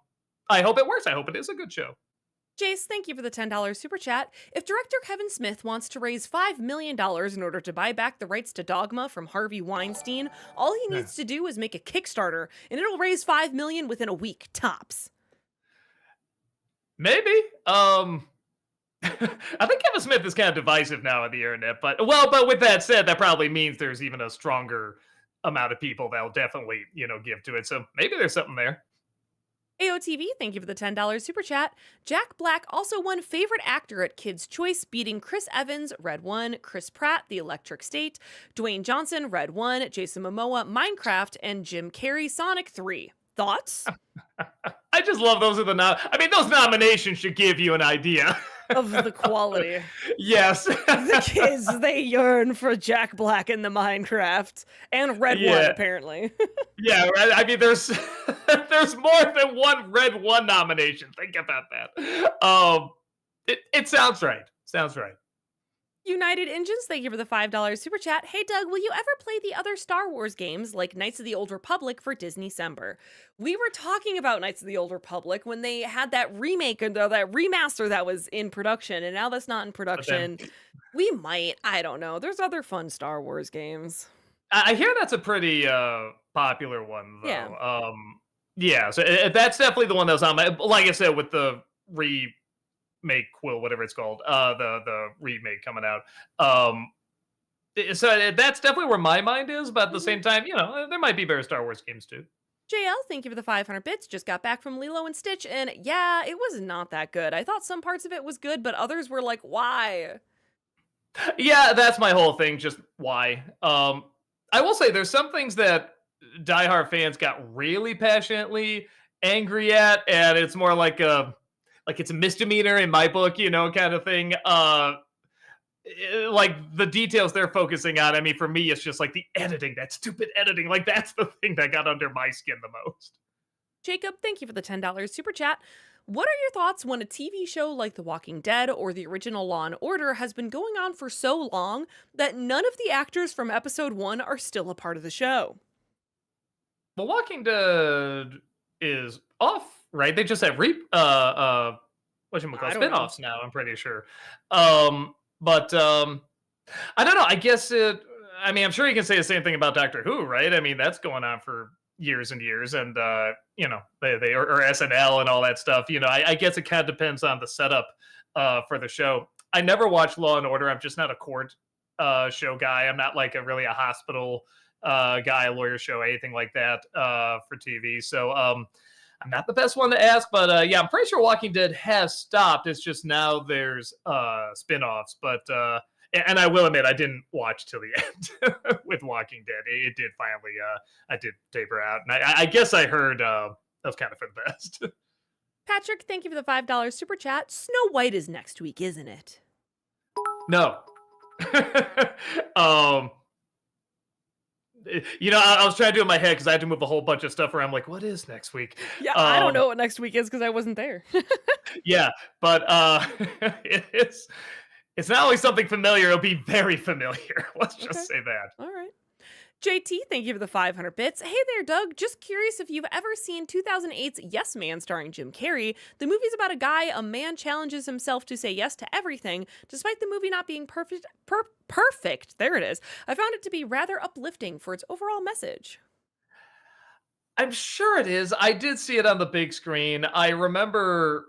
hope it works. I hope it is a good show. Jace, thank you for the $10 super chat. If director Kevin Smith wants to raise $5 million in order to buy back the rights to Dogma from Harvey Weinstein, all he needs to do is make a Kickstarter, and it'll raise $5 million within a week, tops. Maybe. I think Kevin Smith is kind of divisive now on the internet, but with that said, that probably means there's even a stronger amount of people that'll definitely, give to it. So maybe there's something there. AOTV, thank you for the $10 super chat. Jack Black also won favorite actor at Kids' Choice, beating Chris Evans, Red 1, Chris Pratt, The Electric State, Dwayne Johnson, Red 1, Jason Momoa, Minecraft, and Jim Carrey, Sonic 3. Thoughts? I just love those those nominations should give you an idea of the quality. Yes. The kids, they yearn for Jack Black in the Minecraft and Red 1, apparently. Yeah, right. I mean, there's more than one Red 1 nomination. Think about that. It sounds right. Sounds right. United Engines, thank you for the $5 super chat. Hey Doug, will you ever play the other Star Wars games like Knights of the Old Republic for Disney-cember? We were talking about Knights of the Old Republic when they had that remake and that remaster that was in production, and now that's not in production. We might. I don't know. There's other fun Star Wars games. I hear that's a pretty popular one, though. Yeah. Yeah, so that's definitely the one that was on my, like I said, with the remake Quill, whatever it's called, the remake coming out. So that's definitely where my mind is, but at the same time, there might be better Star Wars games too. JL, thank you for the 500 bits. Just got back from Lilo and Stitch, and yeah, it was not that good. I thought some parts of it was good, but others were like, why? Yeah, that's my whole thing. Just why? I will say there's some things that diehard fans got really passionately angry at, and it's more like it's a misdemeanor in my book, kind of thing. like the details they're focusing on. I mean, for me, it's just like the editing, that stupid editing. Like that's the thing that got under my skin the most. Jacob, thank you for the $10 super chat. What are your thoughts when a TV show like The Walking Dead or the original Law and Order has been going on for so long that none of the actors from episode 1 are still a part of the show? The Walking Dead is off, right? They just have what you call I don't know. spinoffs now. I'm pretty sure. But I don't know. I guess it. I mean, I'm sure you can say the same thing about Doctor Who, right? I mean, that's going on for years and years, and they or SNL and all that stuff. I guess it kind of depends on the setup for the show. I never watched Law and Order. I'm just not a court show guy. I'm not like a hospital guy, a lawyer show, anything like that for TV. So I'm not the best one to ask, but yeah, I'm pretty sure Walking Dead has stopped. It's just now there's spin-offs, but and I will admit I didn't watch till the end with Walking Dead. It did finally I did taper out, and I guess I heard that was kind of for the best. Patrick, thank you for the $5 super chat. Snow White is next week, isn't it? No. um I was trying to do it in my head because I had to move a whole bunch of stuff around. I'm like, what is next week? Yeah, I don't know what next week is because I wasn't there. Yeah, but it's not only something familiar, it'll be very familiar. Let's Okay. just say that. All right. JT, thank you for the 500 bits. Hey there, Doug. Just curious if you've ever seen 2008's Yes Man starring Jim Carrey. The movie's about a man challenges himself to say yes to everything, despite the movie not being perfect. Perfect. There it is. I found it to be rather uplifting for its overall message. I'm sure it is. I did see it on the big screen. I remember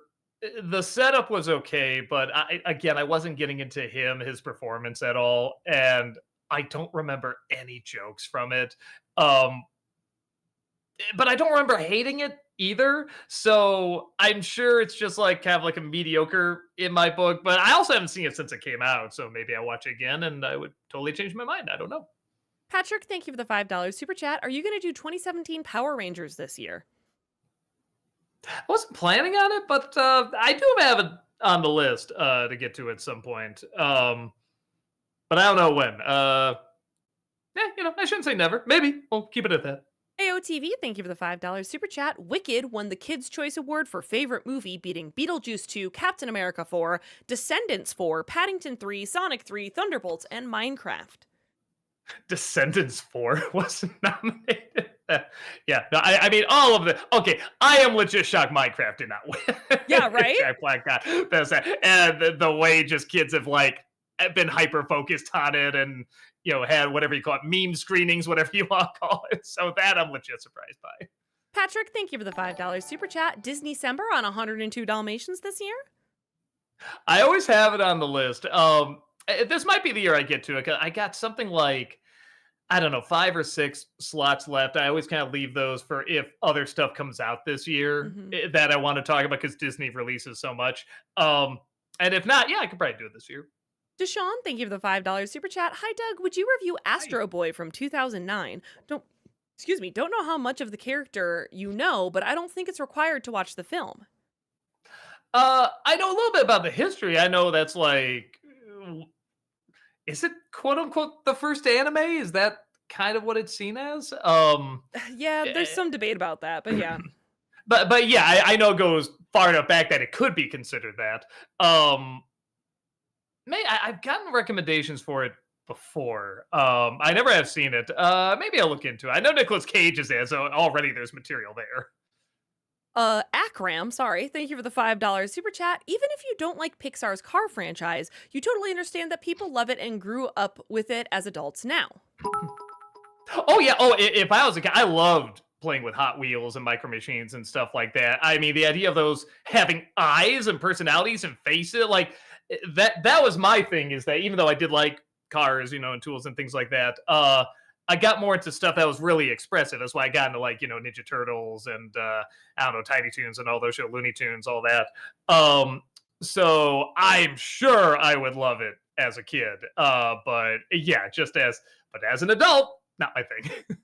the setup was okay, but I wasn't getting into his performance at all, and I don't remember any jokes from it. Um, but I don't remember hating it either. So I'm sure it's just like kind of like a mediocre in my book. But I also haven't seen it since it came out, so maybe I watch it again and I would totally change my mind. I don't know. Patrick, thank you for the $5 super chat. Are you going to do 2017 Power Rangers this year? I wasn't planning on it, but I do have it on the list to get to at some point. But I don't know when. I shouldn't say never. Maybe we'll keep it at that. AOTV, thank you for the $5 super chat. Wicked won the Kids' Choice Award for Favorite Movie, beating Beetlejuice 2, Captain America 4, Descendants 4, Paddington 3, Sonic 3, Thunderbolts, and Minecraft. Descendants 4 wasn't nominated. Yeah, no, I mean all of the. Okay, I am legit shocked Minecraft did not win. Yeah, right? Jack Black got best, and the way just kids have like been hyper focused on it, and had whatever you call it, meme screenings, whatever you want to call it. So that I'm legit surprised by. Patrick, thank you for the $5 super chat. Disney December on 102 Dalmatians this year? I always have it on the list. This might be the year I get to it. I got something like, I don't know, 5 or 6 slots left. I always kind of leave those for if other stuff comes out this year that I want to talk about because Disney releases so much. And if not, yeah, I could probably do it this year. Deshaun, thank you for the $5 super chat. Hi, Doug. Would you review Astro Boy from 2009? Don't know how much of the character you know, but I don't think it's required to watch the film. I know a little bit about the history. I know that's like, is it quote unquote the first anime? Is that kind of what it's seen as? Yeah, there's some debate about that, but yeah. but yeah, I know it goes far enough back that it could be considered that. I've gotten recommendations for it before. I never have seen it. Maybe I'll look into it. I know Nicolas Cage is there, so already there's material there. Akram, sorry, thank you for the $5 super chat. Even if you don't like Pixar's car franchise, you totally understand that people love it and grew up with it as adults now. Oh yeah. Oh, if I was a kid, I loved playing with Hot Wheels and Micro Machines and stuff like that. I mean, the idea of those having eyes and personalities and faces, like that was my thing. Is that even though I did like cars, and tools and things like that, I got more into stuff that was really expressive. That's why I got into like, Ninja Turtles and I don't know, Tiny Toons and all those shows, Looney Tunes, all that. So I'm sure I would love it as a kid. But yeah, but as an adult, not my thing.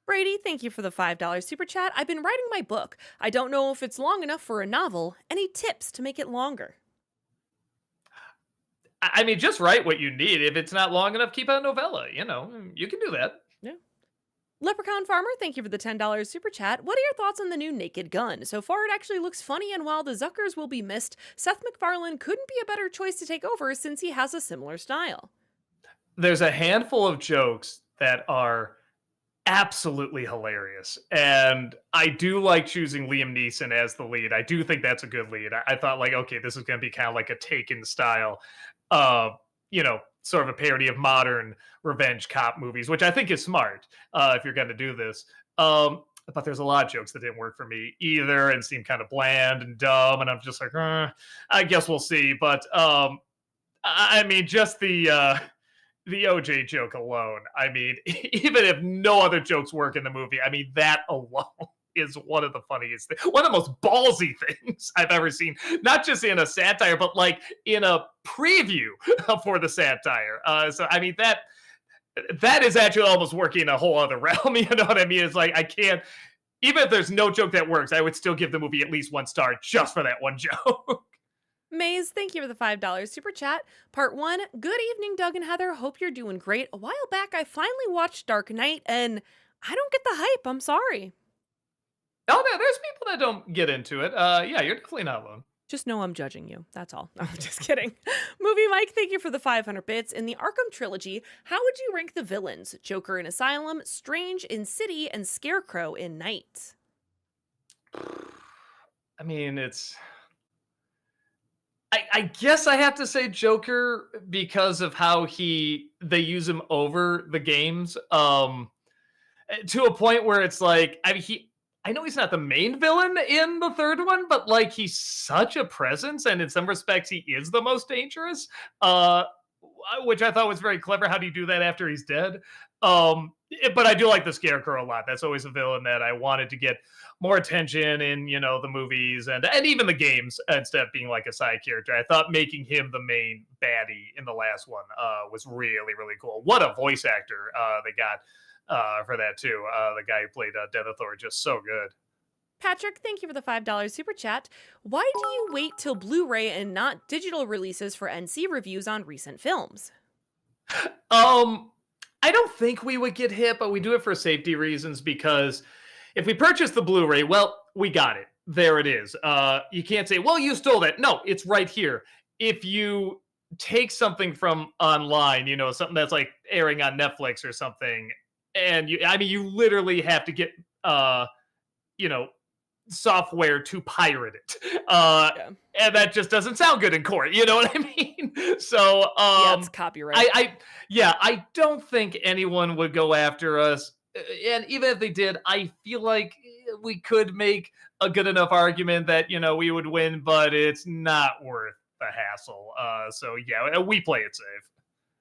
Brady, thank you for the $5 super chat. I've been writing my book. I don't know if it's long enough for a novel. Any tips to make it longer? I mean, just write what you need. If it's not long enough, keep a novella. You can do that. Yeah. Leprechaun Farmer, thank you for the $10 super chat. What are your thoughts on the new Naked Gun? So far, it actually looks funny, and while the Zuckers will be missed, Seth MacFarlane couldn't be a better choice to take over since he has a similar style. There's a handful of jokes that are absolutely hilarious. And I do like choosing Liam Neeson as the lead. I do think that's a good lead. I thought, like, okay, this is going to be kind of like a Taken style, sort of a parody of modern revenge cop movies, which I think is smart if you're going to do this. But there's a lot of jokes that didn't work for me either and seemed kind of bland and dumb. And I'm just like, I guess we'll see. But I mean, just the OJ joke alone. I mean, even if no other jokes work in the movie, I mean, that alone is one of the funniest things, one of the most ballsy things I've ever seen. Not just in a satire, but like in a preview for the satire. So I mean, that is actually almost working in a whole other realm. You know what I mean? It's like I can't. Even if there's no joke that works, I would still give the movie at least 1 star just for that one joke. Maze, thank you for the $5 super chat. Part 1, good evening, Doug and Heather. Hope you're doing great. A while back, I finally watched Dark Knight, and I don't get the hype. I'm sorry. Oh, no, there's people that don't get into it. Yeah, you're definitely not alone. Just know I'm judging you. That's all. No, I'm just kidding. Movie Mike, thank you for the 500 bits. In the Arkham trilogy, how would you rank the villains? Joker in Asylum, Strange in City, and Scarecrow in Night. I mean, I guess I have to say Joker because of how they use him over the games, to a point where it's like, I mean, I know he's not the main villain in the third one, but like he's such a presence, and in some respects, he is the most dangerous. Which I thought was very clever. How do you do that after he's dead? But I do like the Scarecrow a lot. That's always a villain that I wanted to get more attention in, the movies and even the games instead of being like a side character. I thought making him the main baddie in the last one was really, really cool. What a voice actor they got for that too. The guy who played Denethor, just so good. Patrick, thank you for the $5 super chat. Why do you wait till Blu-ray and not digital releases for NC reviews on recent films? I don't think we would get hit, but we do it for safety reasons because if we purchase the Blu-ray, well, we got it. There it is. You can't say, well, you stole that. No, it's right here. If you take something from online, something that's like airing on Netflix or something, and you literally have to get, software to pirate it. Yeah. And that just doesn't sound good in court. You know what I mean? So, Yeah, it's copyright. I don't think anyone would go after us. And even if they did, I feel like we could make a good enough argument that, we would win, but it's not worth the hassle. So yeah, we play it safe.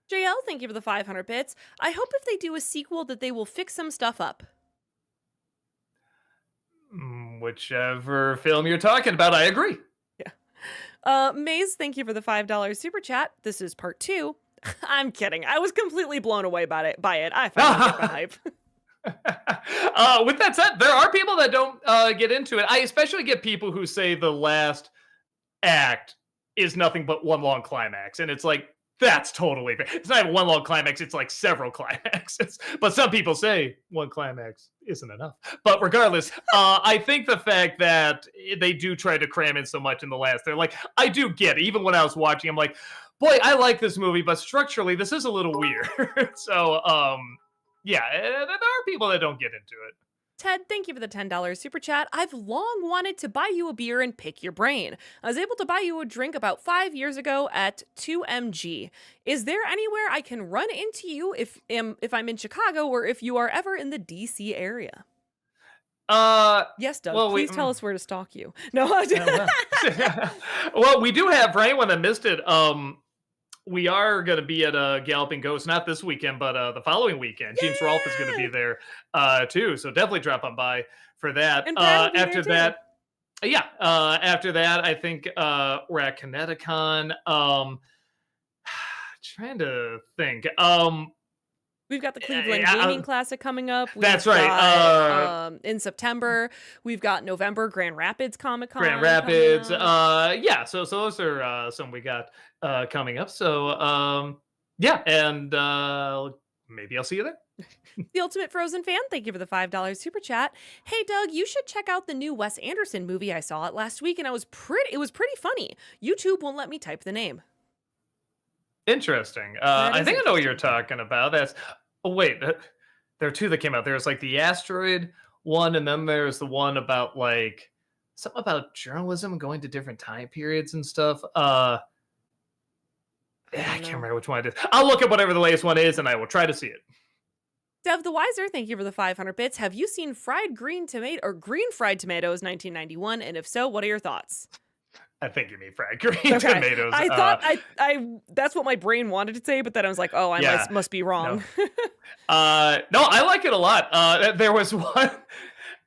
JL, thank you for the 500 bits. I hope if they do a sequel that they will fix some stuff up. Whichever film you're talking about, I agree. Yeah. Maze, thank you for the $5 super chat. This is part 2. I'm kidding. I was completely blown away by it. I finally get the hype. With that said, there are people that don't get into it. I especially get people who say the last act is nothing but one long climax. And it's like, that's totally fair. It's not even one long climax, it's like several climaxes. But some people say one climax isn't enough. But regardless, I think the fact that they do try to cram in so much in the last, they're like, I do get it. Even when I was watching, I'm like, boy, I like this movie, but structurally, this is a little weird. So, yeah, there are people that don't get into it. Ted, thank you for the $10 super chat. I've long wanted to buy you a beer and pick your brain. I was able to buy you a drink about 5 years ago at 2MG. Is there anywhere I can run into you if I'm in Chicago or if you are ever in the DC area? Yes, Doug. Well, please tell us where to stalk you. No. Well, we do have, for anyone that missed it, we are going to be at a Galloping Ghost, not this weekend, but the following weekend. James Rolfe is going to be there too, so definitely drop on by for that. After that, after that, I think we're at Kineticon. Trying to think. We've got the Eh, Cleveland Gaming Classic coming up. We've that's right. got in September. We've got November Grand Rapids Comic Grand Con coming Rapids. up. Yeah. So those are some we got coming up. So yeah, and maybe I'll see you there. The Ultimate Frozen Fan, thank you for the $5 super chat. Hey Doug, you should check out the new Wes Anderson movie. I saw it last week and it was pretty funny. YouTube won't let me type the name. Interesting. That I is think I know what you're interesting. talking about. That's oh wait, there are two that came out. There's like the asteroid one, and then there's the one about like something about journalism going to different time periods and stuff. I I don't can't know. remember which one it is. I'll look at whatever the latest one is, and I will try to see it. Dev the Wiser, thank you for the 500 bits. Have you seen Fried Green Tomato or Green Fried Tomatoes 1991? And if so, what are your thoughts? I think you mean fried green Okay. tomatoes. I thought I that's what my brain wanted to say, but then I was like, oh, I Yeah. must be wrong. No. No, I like it a lot. There was one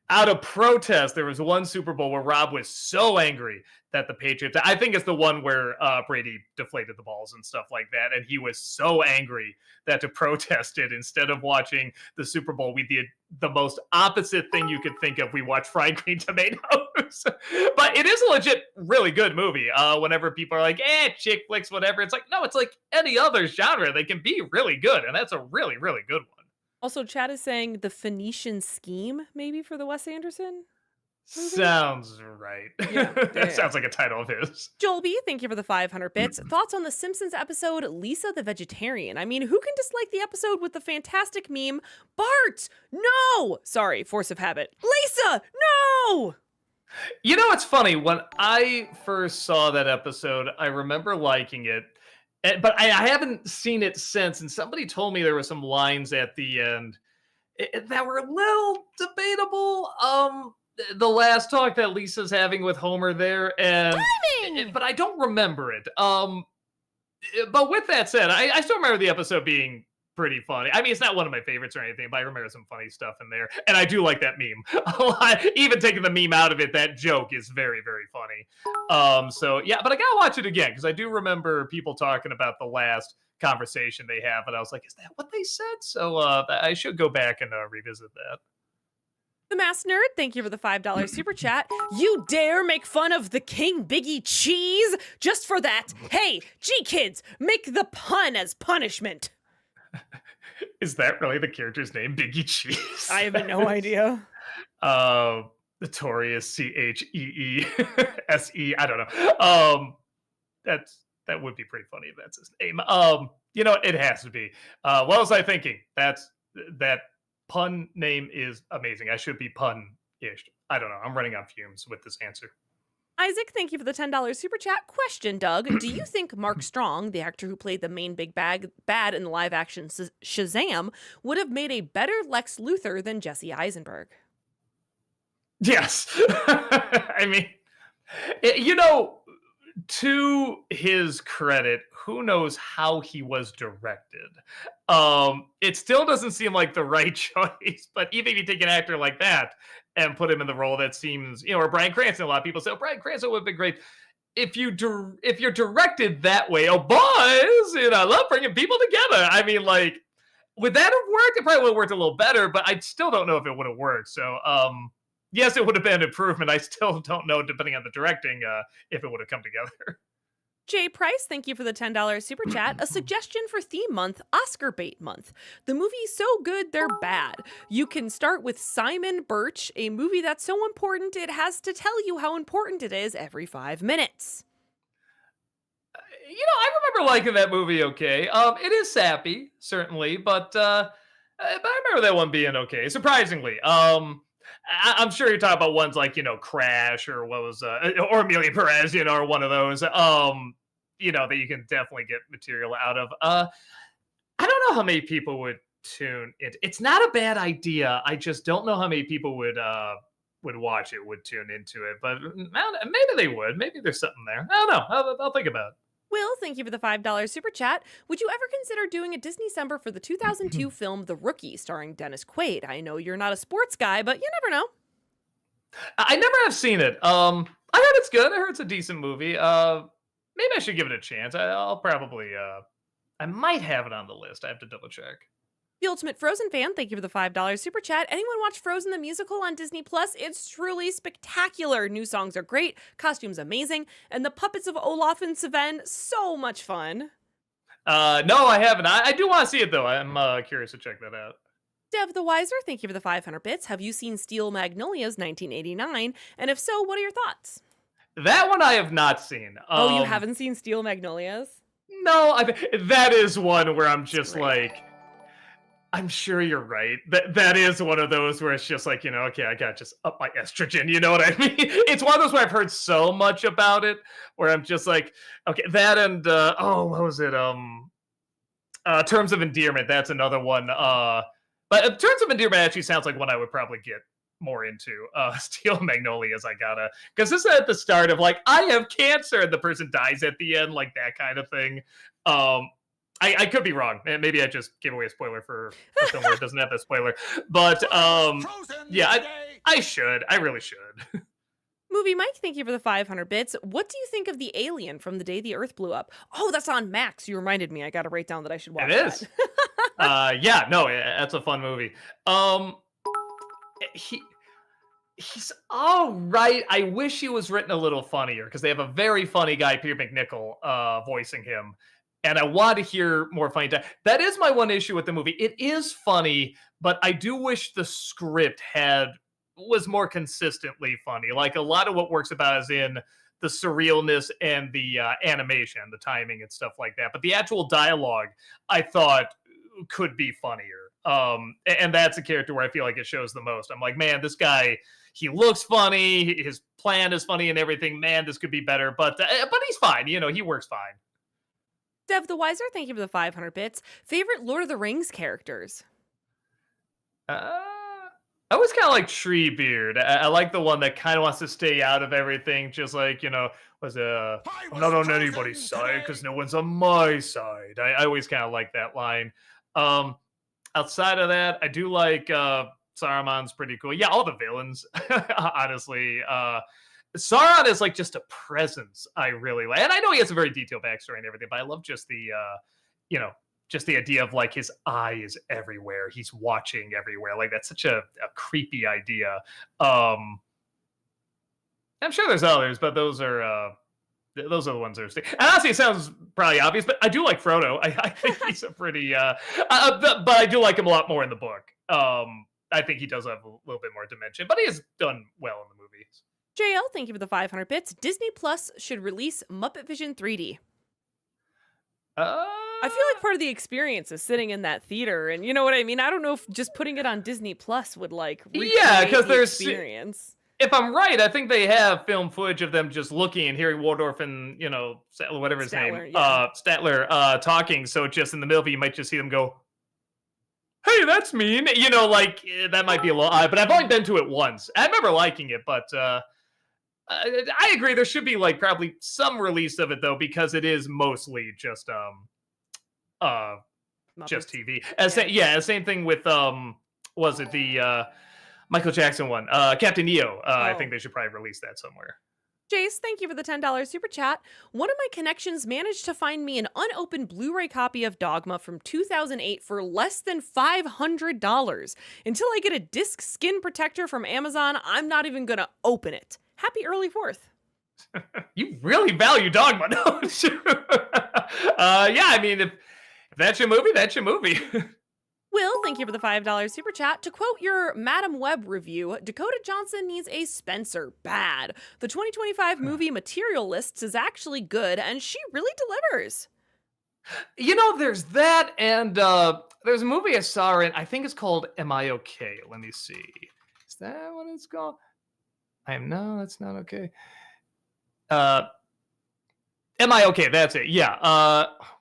out of protest. There was one Super Bowl where Rob was so angry that the Patriots. I think it's the one where Brady deflated the balls and stuff like that, and he was so angry that to protest it instead of watching the Super Bowl, we did the most opposite thing you could think of. We watched Fried Green Tomatoes, but it is a legit, really good movie. Whenever people are like, chick flicks, whatever, it's like no, it's like any other genre. They can be really good, and that's a really, really good one. Also, Chad is saying the Phoenician Scheme, maybe for the Wes Anderson movie. Sounds right. Yeah, That sounds like a title of his. Joel B, thank you for the 500 bits. Thoughts on the Simpsons episode Lisa the Vegetarian? I mean, who can dislike the episode with the fantastic meme, Bart, no! Sorry, force of habit. Lisa, no! You know, it's funny. When I first saw that episode, I remember liking it, but I haven't seen it since. And somebody told me there were some lines at the end that were a little debatable. The last talk that Lisa's having with Homer there, and Timing! but I don't remember it. But with that said, I still remember the episode being pretty funny. I mean, it's not one of my favorites or anything, but I remember some funny stuff in there, and I do like that meme a lot. Even taking the meme out of it, that joke is very, very funny. So yeah, but I gotta watch it again because I do remember people talking about the last conversation they have, and I was like, is that what they said? So I should go back and revisit that. The Mass Nerd, thank you for the $5 super chat. You dare make fun of the King Biggie Cheese? Just for that, hey, G-Kids, make the pun as punishment. Is that really the character's name, Biggie Cheese? I have no idea. Notorious Cheese. I don't know. That would be pretty funny if that's his name. You know, it has to be. What was I thinking? That pun name is amazing. I should be pun-ish. I don't know. I'm running on fumes with this answer. Isaac, thank you for the $10 super chat. Question, Doug. Do you think Mark Strong, the actor who played the main big bad in the live action Shazam, would have made a better Lex Luthor than Jesse Eisenberg? Yes. I mean, you know, to his credit, who knows how he was directed. It still doesn't seem like the right choice, but even if you take an actor like that and put him in the role that seems, or Bryan Cranston, a lot of people say, Bryan Cranston would have been great. If you're directed that way, oh boys, I love bringing people together. I mean, like, would that have worked? It probably would have worked a little better, but I still don't know if it would have worked. So, yes, it would have been an improvement. I still don't know, depending on the directing, if it would have come together. Jay Price, thank you for the $10 super chat. A suggestion for theme month, Oscar bait month. The movie's so good, they're bad. You can start with Simon Birch, a movie that's so important it has to tell you how important it is every 5 minutes. I remember liking that movie okay. It is sappy, certainly, but I remember that one being okay, surprisingly. I'm sure you're talking about ones like, Crash or what was, or Amelia Perez, or one of those, that you can definitely get material out of. I don't know how many people would tune it. It's not a bad idea. I just don't know how many people would watch it, would tune into it, but maybe they would. Maybe there's something there. I don't know. I'll think about it. Will, thank you for the $5 super chat. Would you ever consider doing a Disney-cember for the 2002 film The Rookie, starring Dennis Quaid? I know you're not a sports guy, but you never know. I never have seen it. I heard it's good. I heard it's a decent movie. Maybe I should give it a chance. I'll probably. I might have it on the list. I have to double check. The Ultimate Frozen fan, thank you for the $5 super chat. Anyone watch Frozen the musical on Disney Plus? It's truly spectacular. New songs are great, costumes amazing, and the puppets of Olaf and Sven, so much fun. No, I haven't. I do want to see it though. I'm curious to check that out. Dev the Wiser, thank you for the 500 bits. Have you seen Steel Magnolias 1989? And if so, what are your thoughts? That one I have not seen. Oh, you haven't seen Steel Magnolias? No, that is one where I'm It's just great. like, I'm sure you're right. That is one of those where it's just like, okay, I got to just up my estrogen. You know what I mean? It's one of those where I've heard so much about it, where I'm just like, okay, that and what was it? Terms of Endearment. That's another one. But Terms of Endearment actually sounds like one I would probably get more into. Steel Magnolias, I gotta, because this is at the start of like, I have cancer, and the person dies at the end, like that kind of thing. I could be wrong. Maybe I just gave away a spoiler for a film where it doesn't have that spoiler. But yeah, I should. I really should. Movie Mike, thank you for the 500 bits. What do you think of The Alien from the day the Earth blew up? Oh, that's on Max. You reminded me. I got to write down that I should watch It is. Yeah, no, that's a fun movie. He he's all right. I wish he was written a little funnier because they have a very funny guy, Peter McNichol, voicing him. And I want to hear more funny. That is my one issue with the movie. It is funny, but I do wish the script was more consistently funny. Like a lot of what works about is in the surrealness and the animation, the timing and stuff like that. But the actual dialogue, I thought could be funnier. And that's a character where I feel like it shows the most. I'm like, man, this guy, he looks funny. His plan is funny and everything. Man, this could be better. But he's fine. He works fine. Dev the Wiser, thank you for the 500 bits. Favorite Lord of the Rings characters? I always kind of like Treebeard. I like the one that kind of wants to stay out of everything, just like, I'm not on anybody's side because no one's on my side. I always kind of like that line. Outside of that, I do like Saruman's pretty cool. Yeah, all the villains, honestly. Sauron is like just a presence I really like. And I know he has a very detailed backstory and everything, but I love just just the idea of like his eye is everywhere. He's watching everywhere. Like that's such a creepy idea. I'm sure there's others, but those are the ones that are sticking. And honestly, it sounds probably obvious, but I do like Frodo. I think he's a pretty, but I do like him a lot more in the book. I think he does have a little bit more dimension, but he has done well in the movies. JL, thank you for the 500 bits. Disney Plus should release Muppet Vision 3D. I feel like part of the experience is sitting in that theater, and you know what I mean? I don't know if just putting it on Disney Plus would like because there's experience. If I'm right, I think they have film footage of them just looking and hearing Waldorf and whatever his name, Statler, talking. So just in the middle of it, you might just see them go, "Hey, that's mean," that might be a little odd. But I've only been to it once. I remember liking it, but I agree. There should be like probably some release of it though, because it is mostly just just TV. Same thing with was it the Michael Jackson one, Captain EO. I think they should probably release that somewhere. Jace, thank you for the $10 super chat. One of my connections managed to find me an unopened Blu-ray copy of Dogma from 2008 for less than $500. Until I get a disc skin protector from Amazon, I'm not even gonna open it. Happy early 4th. You really value Dogma, no? Yeah, I mean, if that's your movie, that's your movie. Will, thank you for the $5 super chat. To quote your Madam Web review, Dakota Johnson needs a Spencer bad. The 2025 movie Materialists is actually good, and she really delivers. There's that, and there's a movie I saw in, I think it's called Am I Okay? Let me see. Is that what it's called? No, that's not okay. Am I okay? That's it. Yeah.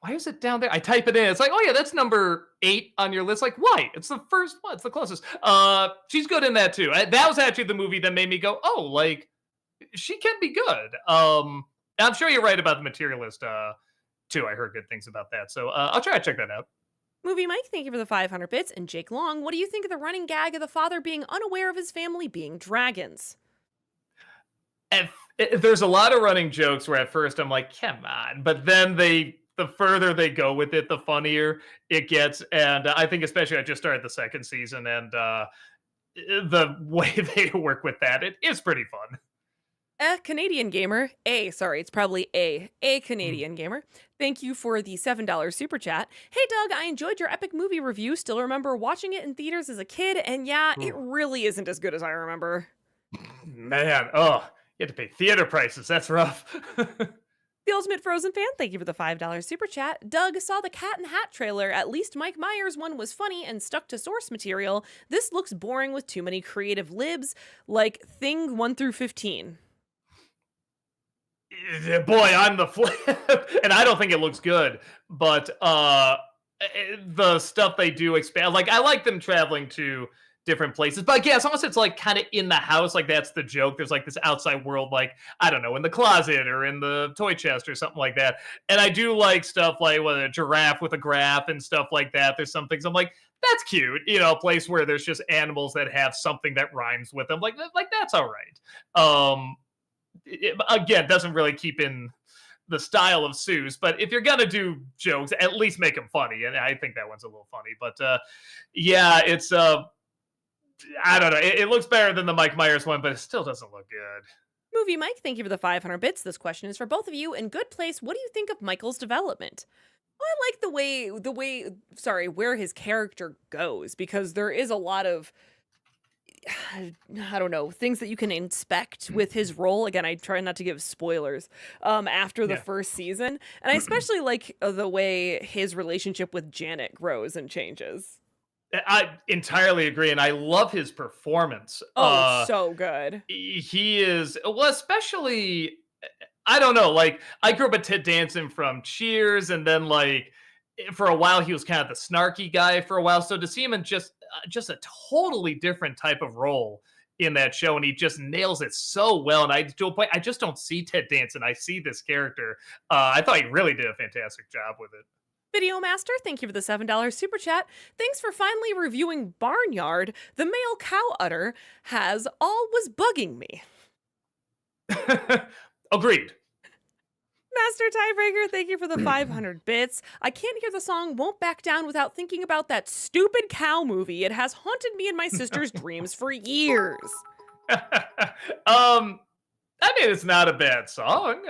Why is it down there? I type it in. It's like, oh yeah, that's number 8 on your list. Like, why? It's the first one. It's the closest. She's good in that too. That was actually the movie that made me go, oh, like she can be good. I'm sure you're right about The Materialist too. I heard good things about that. So I'll try to check that out. Movie Mike, thank you for the 500 bits. And Jake Long, what do you think of the running gag of the father being unaware of his family being dragons? There's a lot of running jokes where at first I'm like, come on, but then they the further they go with it, the funnier it gets. And I think especially I just started the second season, and the way they work with that, it is pretty fun. A Canadian gamer, sorry, it's probably a Mm. Canadian gamer. Thank you for the $7 super chat. Hey Doug, I enjoyed your epic movie review. Still remember watching it in theaters as a kid, and yeah, it Ooh, really isn't as good as I remember. man, you have to pay theater prices. That's rough. The Ultimate Frozen Fan, thank you for the $5 super chat. Doug saw the Cat in the Hat trailer. At least Mike Myers one was funny and stuck to source material. This looks boring with too many creative libs, like Thing 1 through 15. Boy, I'm the flip, and I don't think it looks good. But the stuff they do expand, like I like them traveling to different places. But yeah, as long as it's like kind of in the house, like that's the joke. There's like this outside world, like I don't know, in the closet or in the toy chest or something like that. And I do like stuff like what a giraffe with a graph and stuff like that. There's some things I'm like, that's cute, a place where there's just animals that have something that rhymes with them. Like that's all right. Again, doesn't really keep in the style of Seuss, but if you're gonna do jokes, at least make them funny. And I think that one's a little funny. But yeah, it's I don't know. It looks better than the Mike Myers one, but it still doesn't look good. Movie Mike, thank you for the 500 bits. This question is for both of you. In Good Place, what do you think of Michael's development? Well, I like sorry, where his character goes, because there is a lot of I don't know, things that you can inspect with his role. Again, I try not to give spoilers after the Yeah. first season. And I especially like the way his relationship with Janet grows and changes. I entirely agree, and I love his performance. Oh, so good. He is well, especially I don't know. Like I grew up with Ted Danson from Cheers, and then like for a while he was kind of the snarky guy for a while. So to see him in just a totally different type of role in that show, and he just nails it so well. And I to a point, I just don't see Ted Danson. I see this character. I thought he really did a fantastic job with it. Video Master, thank you for the $7 super chat. Thanks for finally reviewing Barnyard. The male cow udder has all was bugging me. Agreed. Master Tiebreaker, thank you for the 500 bits. I can't hear the song Won't Back Down without thinking about that stupid cow movie. It has haunted me and my sister's dreams for years. I mean, it's not a bad song.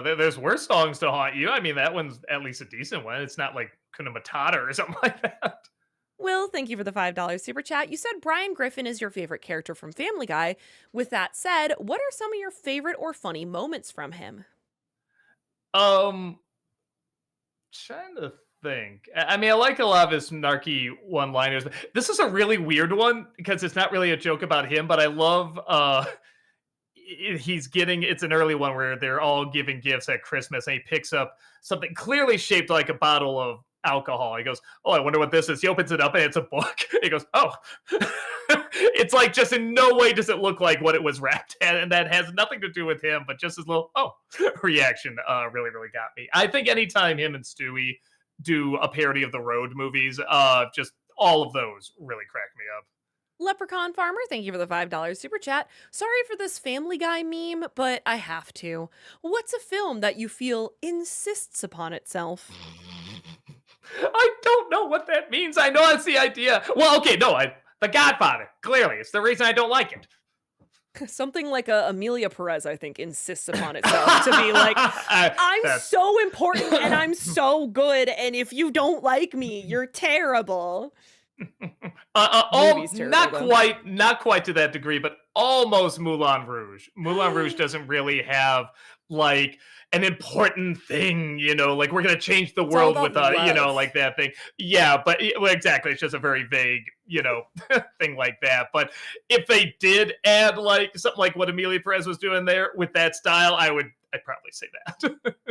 There's worse songs to haunt you. I mean, that one's at least a decent one. It's not like Kuna Matata or something like that. Will, thank you for the $5 super chat. You said Brian Griffin is your favorite character from Family Guy. With that said, what are some of your favorite or funny moments from him? Um, Trying to think. I mean, I like a lot of his snarky one-liners. This is a really weird one because it's not really a joke about him, but I love it's an early one where they're all giving gifts at Christmas, and he picks up something clearly shaped like a bottle of alcohol. He goes, "Oh, I wonder what this is." He opens it up, and it's a book. He goes, "Oh." It's like just in no way does it look like what it was wrapped at, and that has nothing to do with him, but just his little reaction really really got me. I think anytime him and Stewie do a parody of the Road movies, just all of those really crack me up. Leprechaun Farmer, thank you for the $5 super chat. Sorry for this Family Guy meme, but I have to. What's a film that you feel insists upon itself? I don't know what that means. I know it's the idea. Well, okay, no, The Godfather. Clearly, it's the reason I don't like it. Something like Amelia Perez, I think, insists upon itself to be like, I'm so important and I'm so good, and if you don't like me, you're terrible. Terrible, not quite to that degree, but almost Moulin Rouge. Moulin Rouge doesn't really have like an important thing, like we're gonna change the world with like that thing. Yeah, but well, exactly, it's just a very vague, thing like that. But if they did add like something like what Amelia Perez was doing there with that style, I'd probably say that.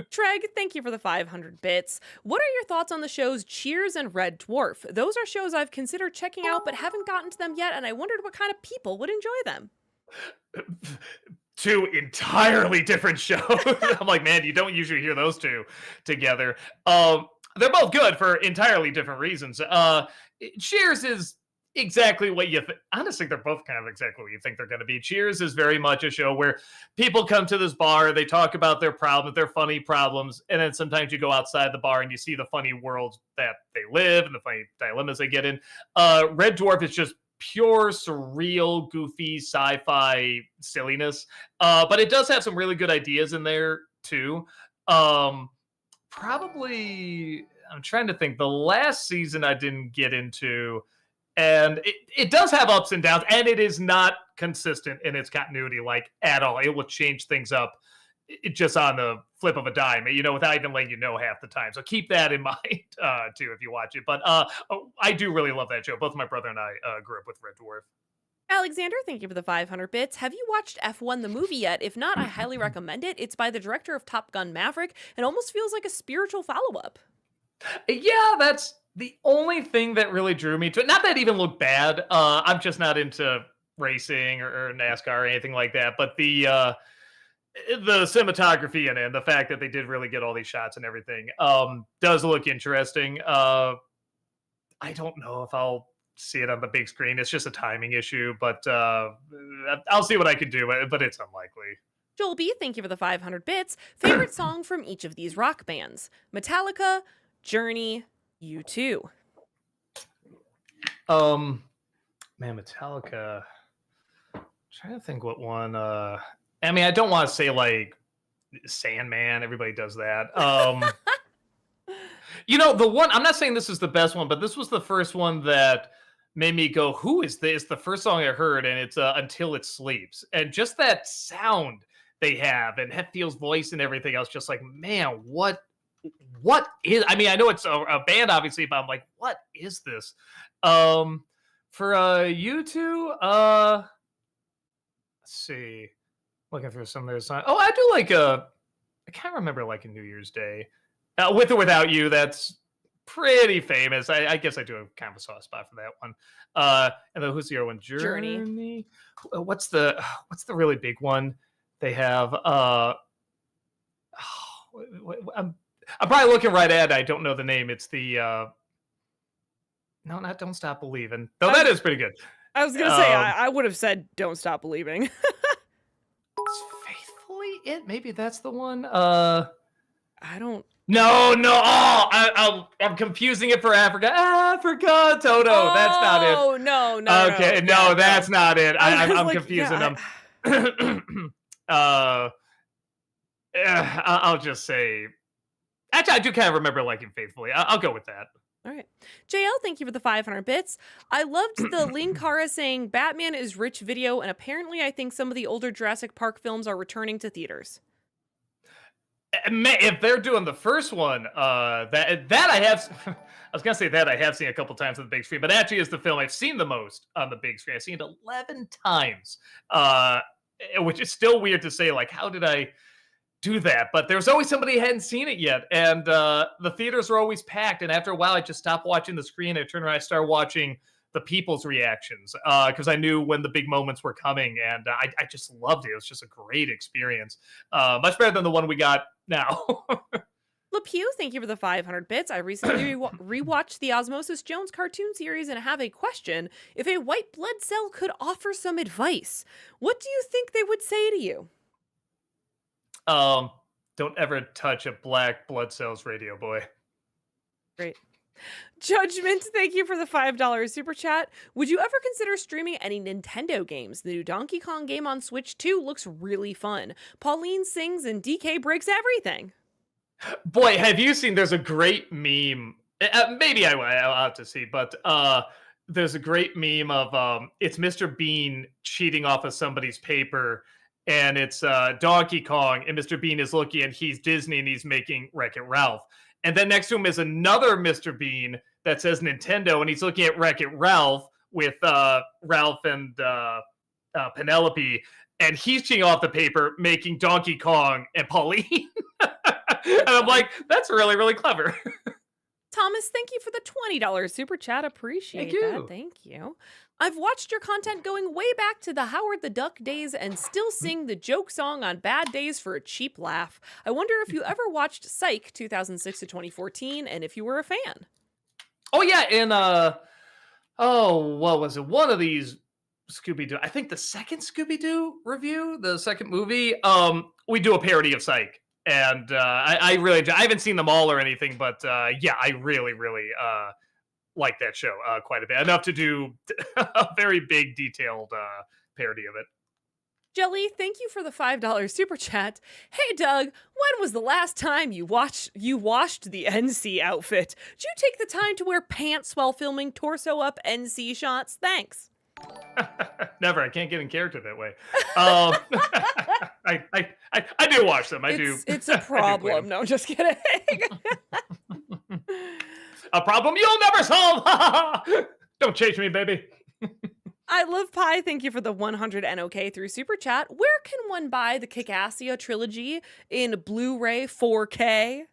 Treg, thank you for the 500 bits. What are your thoughts on the shows Cheers and Red Dwarf? Those are shows I've considered checking out but haven't gotten to them yet, and I wondered what kind of people would enjoy them. Two entirely different shows. I'm like, man, you don't usually hear those two together. They're both good for entirely different reasons. Cheers is exactly what you think. Honestly, they're both kind of exactly what you think they're going to be. Cheers is very much a show where people come to this bar, they talk about their problems, their funny problems, and then sometimes you go outside the bar and you see the funny worlds that they live and the funny dilemmas they get in. Red Dwarf is just pure surreal, goofy sci-fi silliness, but it does have some really good ideas in there too. Um, Probably, I'm trying to think. The last season I didn't get into, and it does have ups and downs, and it is not consistent in its continuity, like at all. It will change things up just on the flip of a dime, without even letting you know half the time. So keep that in mind too if you watch it. But I do really love that show. Both my brother and I grew up with Red Dwarf. Alexander, thank you for the 500 bits. Have you watched F1 the movie yet? If not, I highly recommend it. It's by the director of Top Gun Maverick and almost feels like a spiritual follow-up. Yeah, that's the only thing that really drew me to it. Not that it even looked bad. I'm just not into racing or NASCAR or anything like that. But the cinematography in it, and the fact that they did really get all these shots and everything, does look interesting. I don't know if I'll see it on the big screen. It's just a timing issue, but I'll see what I can do. But it's unlikely. Joel B, thank you for the 500 bits. Favorite song from each of these rock bands? Metallica, Journey, U2. Man, Metallica. Trying to think what one. I mean, I don't want to say like Sandman. Everybody does that. The one. I'm not saying this is the best one, but this was the first one that made me go, "Who is this?" The first song I heard, and it's "Until It Sleeps," and just that sound they have, and Hetfield's voice and everything else. Just like, man, what is? I mean, I know it's a band, obviously, but I'm like, what is this? For you two, let's see. Looking through some of their songs. Oh, I do like I can't remember like a New Year's Day. With or Without You, that's pretty famous. I guess I do have kind of a soft spot for that one. And then who's the other one? Journey. What's the really big one they have? I'm probably looking right at it. I don't know the name. It's the no, not Don't Stop Believing. Though that is pretty good. I was going to say, I would have said Don't Stop Believing. It's Faithfully It. Maybe that's the one. I don't. No. Oh, I'm confusing it for Africa. Africa, Toto. Oh, that's not it. Oh no. Okay, no, that's not it. I'm like, confusing yeah, them. I'll just say. Actually, I do kind of remember liking Faithfully. I'll go with that. All right. JL, thank you for the 500 bits. I loved the Linkara saying Batman is rich video, and apparently I think some of the older Jurassic Park films are returning to theaters. If they're doing the first one, that I have. I was gonna say that I have seen a couple times on the big screen, but actually is the film I've seen the most on the big screen. I've seen it 11 times, which is still weird to say. Like, how did I do that? But there was always somebody who hadn't seen it yet, and the theaters were always packed. And after a while, I just stopped watching the screen. I turned around, I started watching the people's reactions because I knew when the big moments were coming, and I just loved it. It was just a great experience, much better than the one we got now. LePew, thank you for the 500 bits. I recently rewatched the Osmosis Jones cartoon series and have a question. If a white blood cell could offer some advice, what do you think they would say to you? Don't ever touch a black blood cells radio, boy. Great. Judgment, thank you for the $5 super chat. Would you ever consider streaming any Nintendo games? The new Donkey Kong game on Switch 2 looks really fun. Pauline sings and DK breaks everything. Boy, have you seen, there's a great meme. Maybe I'll have to see, but there's a great meme of it's Mr. Bean cheating off of somebody's paper, and it's Donkey Kong, and Mr. Bean is looking, and he's Disney, and he's making Wreck-It Ralph. And then next to him is another Mr. Bean that says Nintendo, and he's looking at Wreck-It Ralph with Ralph and Penelope, and he's cheating off the paper, making Donkey Kong and Pauline. And I'm like, that's really, really clever. Thomas, thank you for the $20 super chat. Appreciate that. Thank you. I've watched your content going way back to the Howard the Duck days and still sing the joke song on bad days for a cheap laugh. I wonder if you ever watched Psych 2006 to 2014 and if you were a fan. Oh, yeah. And Oh, what was it? One of these Scooby Doo. I think the second Scooby Doo review, the second movie. We do a parody of Psych, and I really I haven't seen them all or anything, but yeah, I really like that show quite a bit, enough to do a very big detailed parody of it. Jelly, thank you for the $5 super chat. Hey Doug, when was the last time you washed the NC outfit? Did you take the time to wear pants while filming torso up NC shots? Thanks. Never. I can't get in character that way. Um, I do watch them. I do. It's a I do clean problem. No, just kidding. them. A problem you'll never solve. Don't chase me, baby. I Love Pie, thank you for the 100 NOK through Super Chat. Where can one buy the Kikassia trilogy in Blu-ray 4K?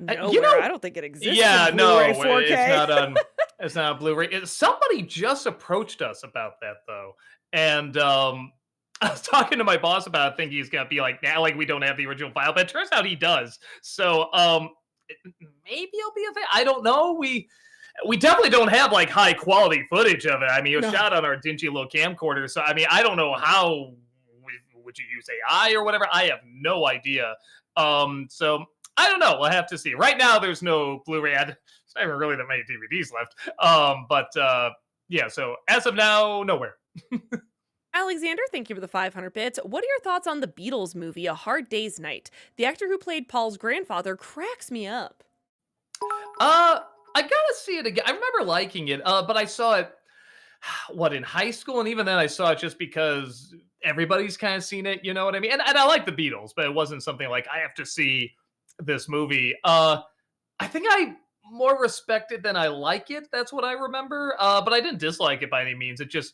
Nowhere. I don't think it exists yeah, in Blu-ray no, 4K. it's not on. It's not on Blu-ray. Somebody just approached us about that though, and I was talking to my boss about it, thinking he's gonna be like, "Now, like we don't have the original file," but it turns out he does. So, maybe it'll be a thing. I don't know. We definitely don't have like high quality footage of it. I mean, it was No. shot on our dingy little camcorder. So, I mean, I don't know how would you use AI or whatever. I have no idea. So I don't know. We'll have to see. Right now, there's no Blu-ray. There's not even really that many DVDs left. But yeah. So as of now, nowhere. Alexander, thank you for the 500 bits. What are your thoughts on the Beatles movie, A Hard Day's Night? The actor who played Paul's grandfather cracks me up. I gotta see it again. I remember liking it, but I saw it what in high school, and even then I saw it just because everybody's kind of seen it. You know what I mean? And I like the Beatles, but it wasn't something like I have to see this movie. I think I more respect it than I like it. That's what I remember. But I didn't dislike it by any means. It just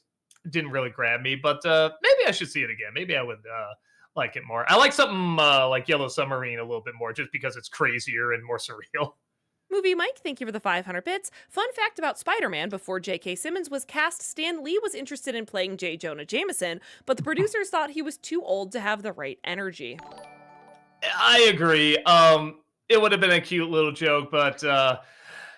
didn't really grab me. But maybe I should see it again. Maybe I would like it more. I like something like Yellow Submarine a little bit more, just because it's crazier and more surreal. Movie Mike, thank you for the 500 bits. Fun fact about Spider-Man, before J.K. Simmons was cast, Stan Lee was interested in playing J. Jonah Jameson, but the producers thought he was too old to have the right energy. I agree. It would have been a cute little joke, but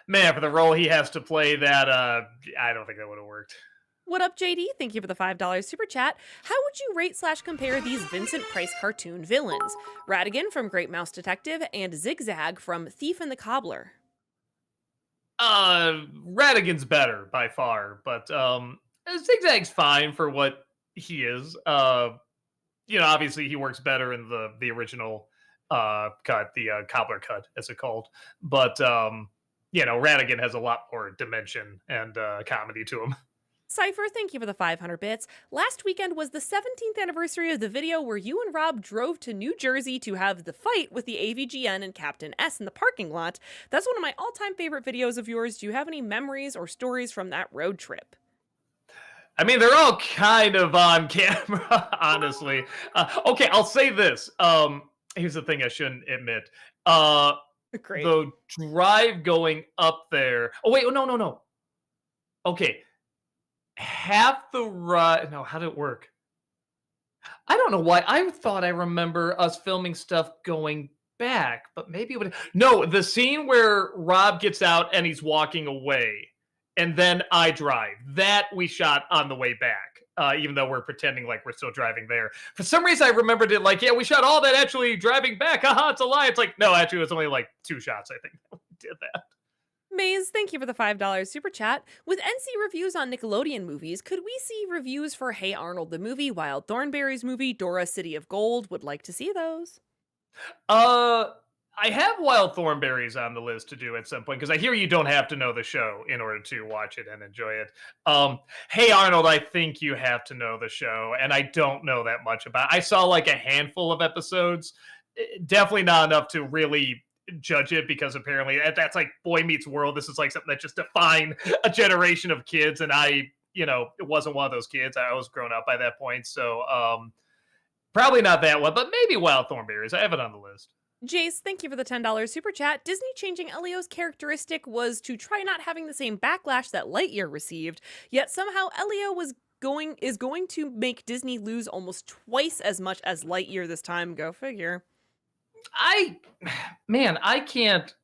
man, for the role he has to play, that I don't think that would have worked. What up, JD? Thank you for the $5 super chat. How would you rate / compare these Vincent Price cartoon villains? Ratigan from Great Mouse Detective and Zigzag from Thief and the Cobbler. Radigan's better by far, but Zigzag's fine for what he is. Obviously he works better in the original cut, the cobbler cut, as it's called. But Radigan has a lot more dimension and comedy to him. Cypher, thank you for the 500 bits. Last weekend was the 17th anniversary of the video where you and Rob drove to New Jersey to have the fight with the AVGN and Captain S in the parking lot. That's one of my all-time favorite videos of yours. Do you have any memories or stories from that road trip? I mean, they're all kind of on camera, honestly. Okay, I'll say this. Here's the thing I shouldn't admit. Great. The drive going up there. Oh, wait. Oh, no. Okay. Half the ride. No, how did it work? I don't know why. I thought I remember us filming stuff going back, but maybe it would. No, the scene where Rob gets out and he's walking away, and then I drive. That we shot on the way back, even though we're pretending like we're still driving there. For some reason, I remembered it like, yeah, we shot all that actually driving back. Haha, it's a lie. It's like, no, actually, it was only like 2 shots, I think. We did that. Maze, thank you for the $5 super chat. With NC reviews on Nickelodeon movies, could we see reviews for Hey Arnold the movie, Wild Thornberrys movie, Dora City of Gold? Would like to see those. I have Wild Thornberries on the list to do at some point, because I hear you don't have to know the show in order to watch it and enjoy it. Hey Arnold, I think you have to know the show, and I don't know that much about it. I saw like a handful of episodes, definitely not enough to really judge it, because apparently that's like Boy Meets World. This is like something that just defined a generation of kids, and it wasn't one of those kids. I was grown up by that point, so probably not that one, but maybe Wild Thornberries. I have it on the list. Jace, thank you for the $10 super chat. Disney changing Elio's characteristic was to try not having the same backlash that Lightyear received, yet somehow Elio is going to make Disney lose almost twice as much as Lightyear this time. Go figure. I can't.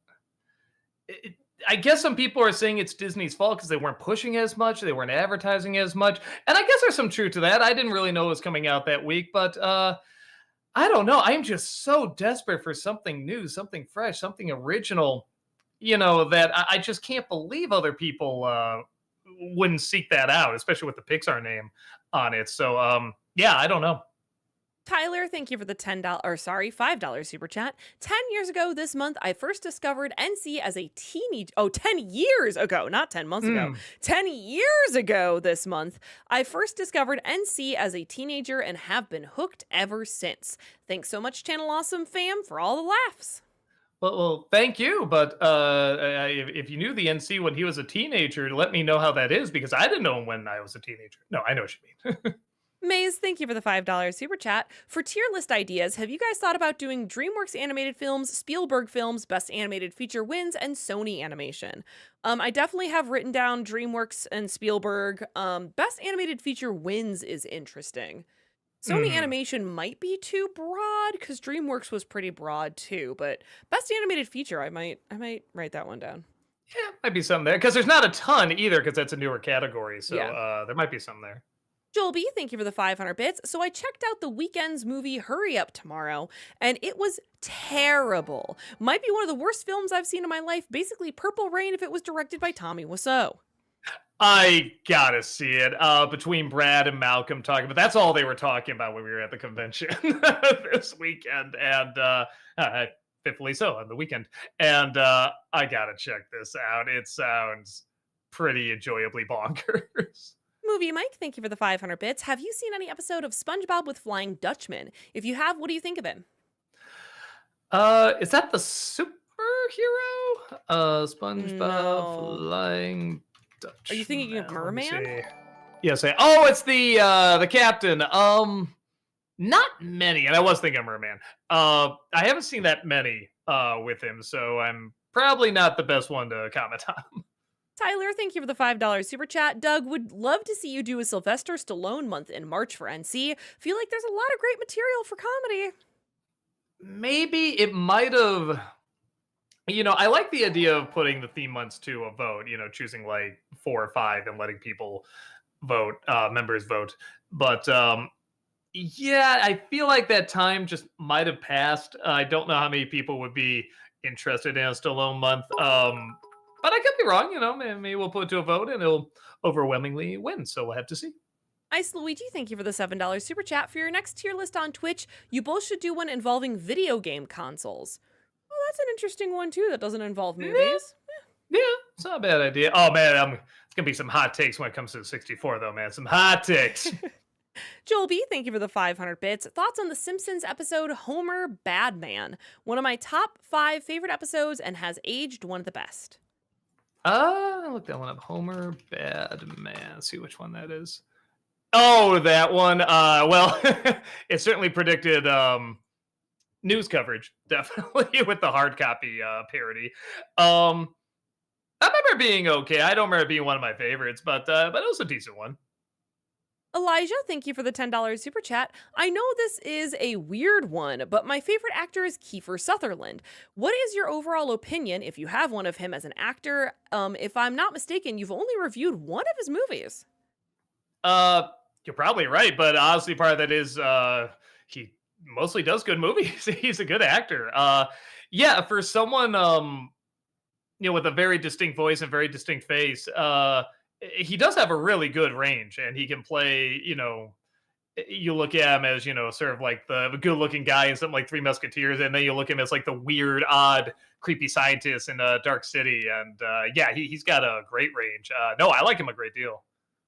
I guess some people are saying it's Disney's fault because they weren't pushing as much, they weren't advertising as much, and I guess there's some truth to that. I didn't really know it was coming out that week, but I don't know. I'm just so desperate for something new, something fresh, something original. That I just can't believe other people wouldn't seek that out, especially with the Pixar name on it. So, yeah, I don't know. Tyler, thank you for the $10 or sorry, $5 super chat. 10 years ago this month, I first discovered NC as a teenage 10 years ago, not 10 months ago. Mm. 10 years ago this month, I first discovered NC as a teenager and have been hooked ever since. Thanks so much, Channel Awesome fam, for all the laughs. Well, thank you. But if you knew the NC when he was a teenager, let me know how that is because I didn't know him when I was a teenager. No, I know what you mean. Maze, thank you for the $5 super chat. For tier list ideas, have you guys thought about doing DreamWorks animated films, Spielberg films, Best Animated Feature wins, and Sony animation? I definitely have written down DreamWorks and Spielberg. Best Animated Feature wins is interesting. Sony Mm. animation might be too broad because DreamWorks was pretty broad too, but Best Animated Feature, I might write that one down. Yeah, might be something there because there's not a ton either because that's a newer category. So Yeah. there might be some there. Joel B, thank you for the 500 bits. So I checked out the Weekend's movie Hurry Up Tomorrow, and it was terrible. Might be one of the worst films I've seen in my life. Basically, Purple Rain if it was directed by Tommy Wiseau. I gotta see it. Between Brad and Malcolm talking, but that's all they were talking about when we were at the convention this weekend, and fitfully so on the weekend. And I gotta check this out. It sounds pretty enjoyably bonkers. Movie Mike, thank you for the 500 bits. Have you seen any episode of SpongeBob with Flying Dutchman? If you have, what do you think of him? Is that the superhero? SpongeBob No. Flying Are you thinking of Dutchman. Let me Merman? see. Yes. Oh, it's the captain. Not many, and I was thinking Merman. I haven't seen that many with him, so I'm probably not the best one to comment on. Tyler, thank you for the $5 super chat. Doug, would love to see you do a Sylvester Stallone month in March for NC. Feel like there's a lot of great material for comedy. Maybe it might have. I like the idea of putting the theme months to a vote. Choosing like 4 or 5 and letting people vote, members vote. But yeah, I feel like that time just might have passed. I don't know how many people would be interested in a Stallone month. But I could be wrong. Maybe we'll put it to a vote and it'll overwhelmingly win. So we'll have to see. Ice Luigi, thank you for the $7 super chat. For your next tier list on Twitch, you both should do one involving video game consoles. Well, that's an interesting one too that doesn't involve movies. Yeah, it's not a bad idea. Oh man, it's gonna be some hot takes when it comes to the 64, though, man. Some hot takes. Joel B, thank you for the 500 bits. Thoughts on the Simpsons episode Homer Bad Man? One of my top 5 favorite episodes and has aged one of the best. I looked that one up. Homer Bad Man. Let's see which one that is. Oh, that one. Well, it certainly predicted news coverage, definitely with the hard copy parody. I remember being okay. I don't remember it being one of my favorites, but it was a decent one. Elijah, thank you for the $10 super chat. I know this is a weird one, but my favorite actor is Kiefer Sutherland. What is your overall opinion, if you have one of him as an actor? If I'm not mistaken, you've only reviewed one of his movies. You're probably right, but honestly, part of that is he mostly does good movies. He's a good actor. Yeah, for someone with a very distinct voice and very distinct face, he does have a really good range, and he can play. You look at him as sort of like the good-looking guy in something like Three Musketeers, and then you look at him as like the weird, odd, creepy scientist in Dark City, and yeah, he's got a great range. No, I like him a great deal.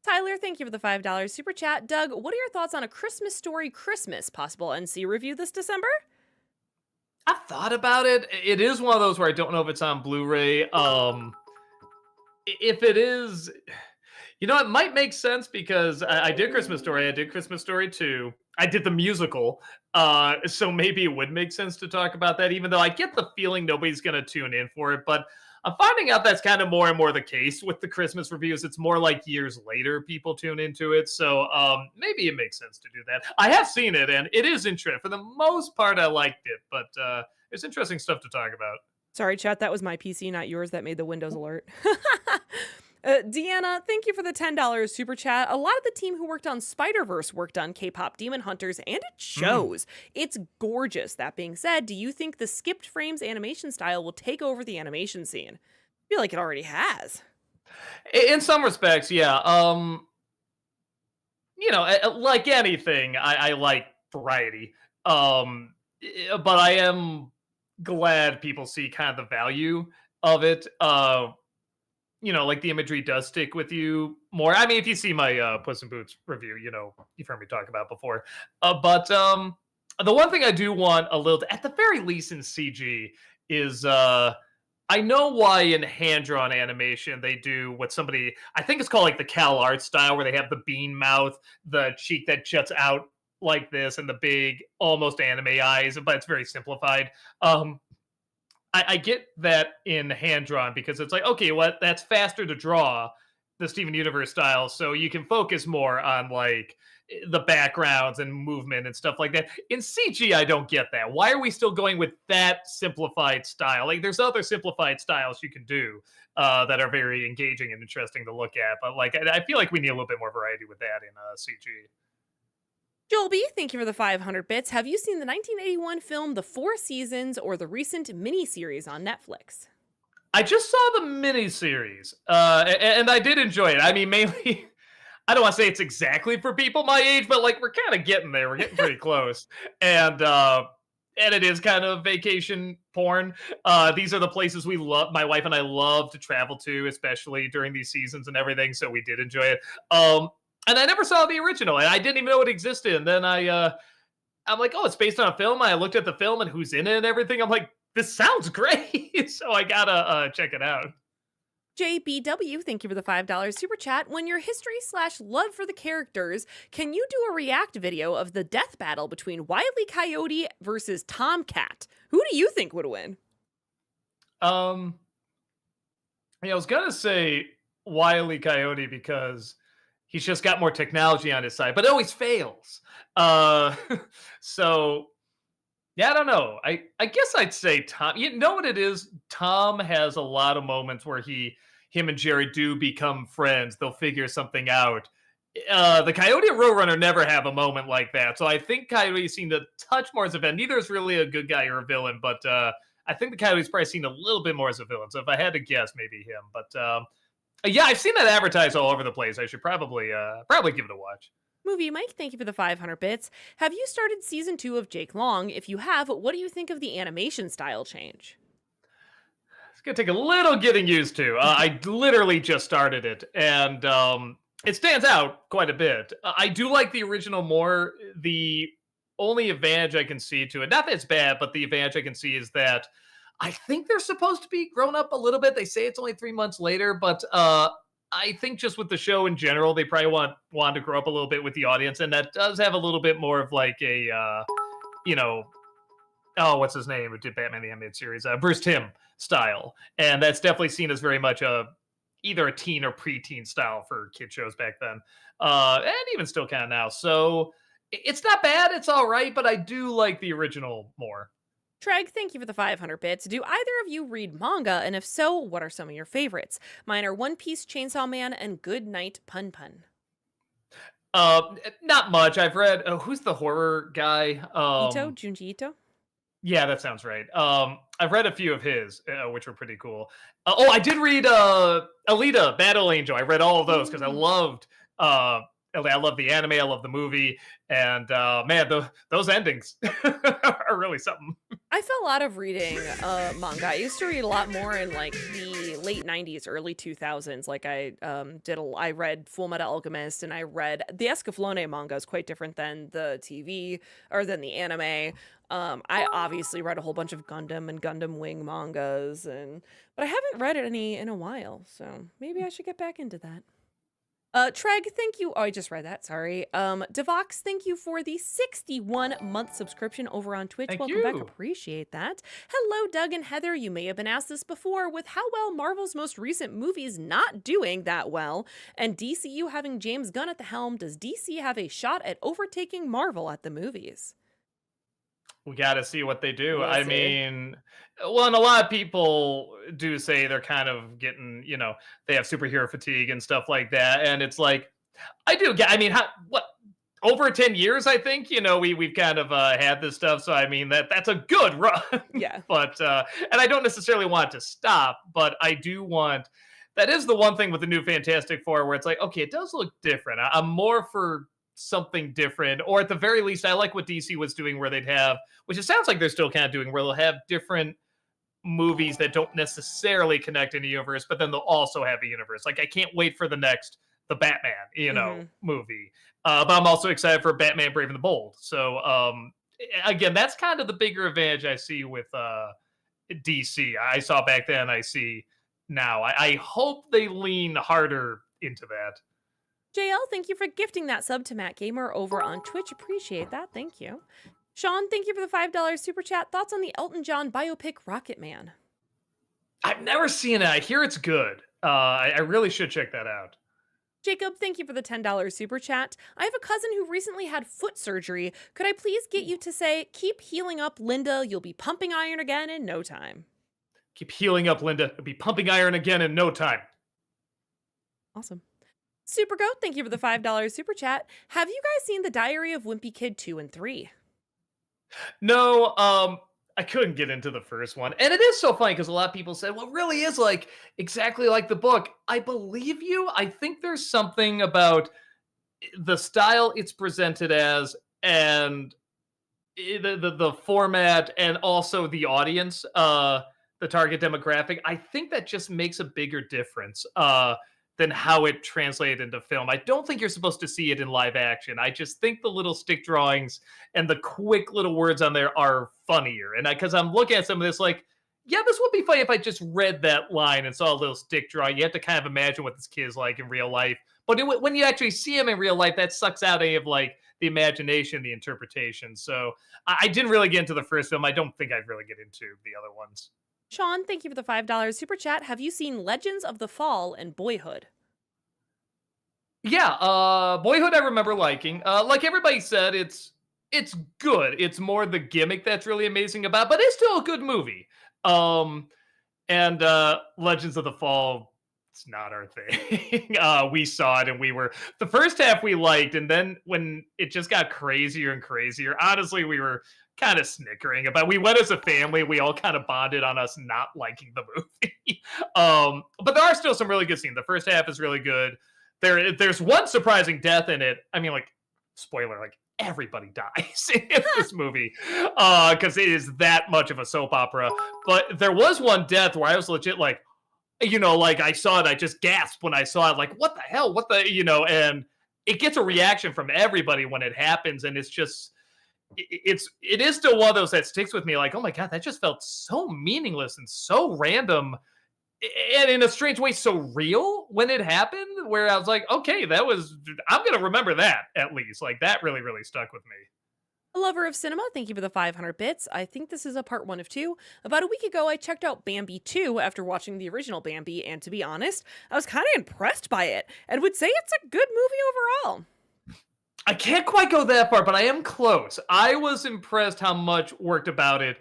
Tyler, thank you for the $5 super chat. Doug, what are your thoughts on A Christmas Story Christmas, possible NC review this December? I've thought about it. It is one of those where I don't know if it's on Blu-ray. If it is, it might make sense because I did Christmas Story. I did Christmas Story 2. I did the musical. So maybe it would make sense to talk about that, even though I get the feeling nobody's going to tune in for it. But I'm finding out that's kind of more and more the case with the Christmas reviews. It's more like years later people tune into it. So maybe it makes sense to do that. I have seen it, and it is interesting. For the most part, I liked it. But there's interesting stuff to talk about. Sorry, chat, that was my PC, not yours, that made the Windows alert. Deanna, thank you for the $10 super chat. A lot of the team who worked on Spider-Verse worked on K-pop Demon Hunters, and it Mm. shows. It's gorgeous. That being said, do you think the skipped frames animation style will take over the animation scene? I feel like it already has. In some respects, yeah. Like anything, I like variety. But I am glad people see kind of the value of it. Like the imagery does stick with you more. I mean, if you see my Puss in Boots review, you've heard me talk about before. But the one thing I do want a little, at the very least in CG, is I know why in hand drawn animation they do what somebody I think it's called like the Cal art style, where they have the bean mouth, the cheek that juts out like this, and the big almost anime eyes, but it's very simplified. Um, I get that in hand drawn because it's like, okay, what that's faster to draw the Steven Universe style, so you can focus more on like the backgrounds and movement and stuff like that. In CG, I don't get that. Why are we still going with that simplified style? Like, there's other simplified styles you can do that are very engaging and interesting to look at, but like, I feel like we need a little bit more variety with that in CG. Joel B, thank you for the 500 bits. Have you seen the 1981 film The Four Seasons or the recent miniseries on Netflix? I just saw the miniseries, and I did enjoy it. I mean, mainly, I don't want to say it's exactly for people my age, but like we're kind of getting there. We're getting pretty close, and it is kind of vacation porn. These are the places we love. My wife and I love to travel to, especially during these seasons and everything. So we did enjoy it. And I never saw the original, and I didn't even know it existed. And then I'm like, oh, it's based on a film. I looked at the film and who's in it and everything. I'm like, this sounds great. So I gotta check it out. JBW, thank you for the $5 super chat. When your history/love for the characters, can you do a react video of the death battle between Wile E. Coyote versus Tomcat? Who do you think would win? Um, yeah, I was gonna say Wile E. Coyote because he's just got more technology on his side, but it always fails. Uh, so yeah, I don't know. I guess I'd say Tom. You know what it is? Tom has a lot of moments where him and Jerry do become friends. They'll figure something out. The Coyote and Roadrunner never have a moment like that. So I think Coyote's seen a touch more as a villain. Neither is really a good guy or a villain, but I think the Coyote's probably seen a little bit more as a villain. So if I had to guess, maybe him. But yeah, I've seen that advertised all over the place. I should probably give it a watch. Movie Mike, thank you for the 500 bits. Have you started season 2 of Jake Long? If you have, what do you think of the animation style change? It's gonna take a little getting used to. I literally just started it, and it stands out quite a bit. I do like the original more. The only advantage I can see to it, not that it's bad, but the advantage I can see is that I think they're supposed to be grown up a little bit. They say it's only 3 months later, but I think just with the show in general, they probably want to grow up a little bit with the audience, and that does have a little bit more of like a you know oh, what's his name? Who did Batman the Animated Series? Bruce Timm style, and that's definitely seen as very much a either a teen or preteen style for kid shows back then, and even still kind of now. So it's not bad. It's all right, but I do like the original more. Treg, thank you for the 500 bits. Do either of you read manga? And if so, what are some of your favorites? Mine are One Piece, Chainsaw Man, and Good Night Pun Pun. Not much. I've read. Oh, who's the horror guy? Junji Ito? Yeah, that sounds right. I've read a few of his, which were pretty cool. I did read Alita, Battle Angel. I read all of those because I love the anime, I love the movie, and man, those endings are really something. I fell out of reading manga. I used to read a lot more in like the late 90s, early 2000s. Like I read Full Metal Alchemist, and I read the Escaflowne manga is quite different than the TV or than the anime. I obviously read a whole bunch of Gundam and Gundam Wing mangas, but I haven't read any in a while, so maybe I should get back into that. Treg, thank you. Oh, I just read that. Sorry. Devox, thank you for the 61-month subscription over on Twitch. Thank Welcome back. you. Appreciate that. Hello, Doug and Heather. You may have been asked this before. With how well Marvel's most recent movies not doing that well, and DCU having James Gunn at the helm, does DC have a shot at overtaking Marvel at the movies? We got to see what they do. We'll I see. mean, well, and a lot of people do say they're kind of getting, they have superhero fatigue and stuff like that. And it's like, I do get, I mean, what, over 10 years, I think, we've kind of had this stuff. So, I mean, that's a good run. Yeah. But, and I don't necessarily want it to stop, but I do want, that is the one thing with the new Fantastic Four where it's like, okay, it does look different. I'm more for something different, or at the very least, I like what DC was doing where they'd have, which it sounds like they're still kind of doing, where they'll have different movies that don't necessarily connect in a universe, but then they'll also have a universe. Like I can't wait for the next the Batman, Hmm. movie. But I'm also excited for Batman Brave and the Bold. So again, that's kind of the bigger advantage I see with DC. I saw back then, I see now. I hope they lean harder into that. JL, thank you for gifting that sub to Matt Gamer over on Twitch. Appreciate that. Thank you. Sean, thank you for the $5 super chat. Thoughts on the Elton John biopic Rocket Man? I've never seen it. I hear it's good. I really should check that out. Jacob, thank you for the $10 super chat. I have a cousin who recently had foot surgery. Could I please get you to say, keep healing up, Linda? You'll be pumping iron again in no time. Keep healing up, Linda. It'll be pumping iron again in no time. Awesome. Super Goat, thank you for the $5 super chat. Have you guys seen The Diary of Wimpy Kid 2 and 3? No, I couldn't get into the first one. And it is so funny because a lot of people said, well, it really is like exactly like the book. I believe you. I think there's something about the style it's presented as and the format and also the audience, the target demographic. I think that just makes a bigger difference than how it translated into film. I don't think you're supposed to see it in live action. I just think the little stick drawings and the quick little words on there are funnier. And because I'm looking at some of this, like, yeah, this would be funny if I just read that line and saw a little stick drawing. You have to kind of imagine what this kid is like in real life. But when you actually see him in real life, that sucks out any of like the imagination, the interpretation. So I didn't really get into the first film. I don't think I'd really get into the other ones. Sean, thank you for the $5 super chat. Have you seen Legends of the Fall and Boyhood? Yeah, Boyhood I remember liking. Like everybody said, it's good. It's more the gimmick that's really amazing about, but it's still a good movie. Um, and Legends of the Fall, it's not our thing. We saw it and we were the first half we liked, and then when it just got crazier and crazier, honestly, we were kind of snickering about. We went as a family. We all kind of bonded on us not liking the movie. But there are still some really good scenes. The first half is really good. There's one surprising death in it. I mean, like, spoiler, like everybody dies in this movie because it is that much of a soap opera. But there was one death where I was legit like, like I saw it, I just gasped when I saw it, like, what the hell? What the, and it gets a reaction from everybody when it happens. And it's just, it is still one of those that sticks with me. Like, oh my God, that just felt so meaningless and so random and in a strange way so real when it happened, where I was like, okay, I'm gonna remember that at least. Like that really really stuck with me. A lover of cinema, thank you for the 500 bits. I think this is a part 1 of 2. About a week ago, I checked out Bambi 2 after watching the original Bambi, and to be honest, I was kind of impressed by it and would say it's a good movie overall. I can't quite go that far, but I am close. I was impressed how much worked about it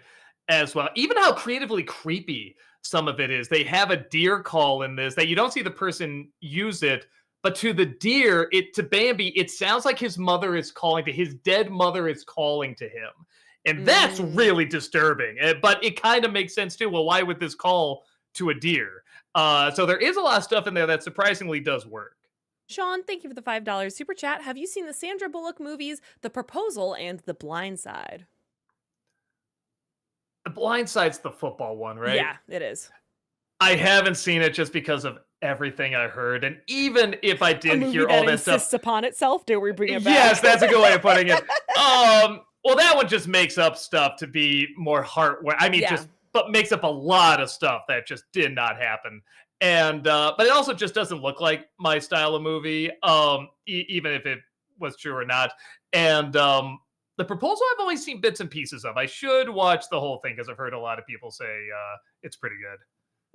as well, even how creatively creepy some of it is. They have a deer call in this that you don't see the person use it, but to the deer, to Bambi, it sounds like his mother is calling to his dead mother is calling to him. And that's Mm. really disturbing. But it kind of makes sense too. Well, why would this call to a deer? So there is a lot of stuff in there that surprisingly does work. Sean, thank you for the $5 super chat. Have you seen the Sandra Bullock movies, The Proposal and The Blind Side? The Blind Side's the football one, right? Yeah, it is. I haven't seen it just because of everything I heard. And even if I A didn't movie hear that all that stuff, insists upon itself. Dare we bring it yes, back? that's a good way of putting it. Well, that one just makes up stuff to be more heart. I mean, Yeah. just but makes up a lot of stuff that just did not happen. And but it also just doesn't look like my style of movie, even if it was true or not. And the proposal I've only seen bits and pieces of. I should watch the whole thing because I've heard a lot of people say it's pretty good.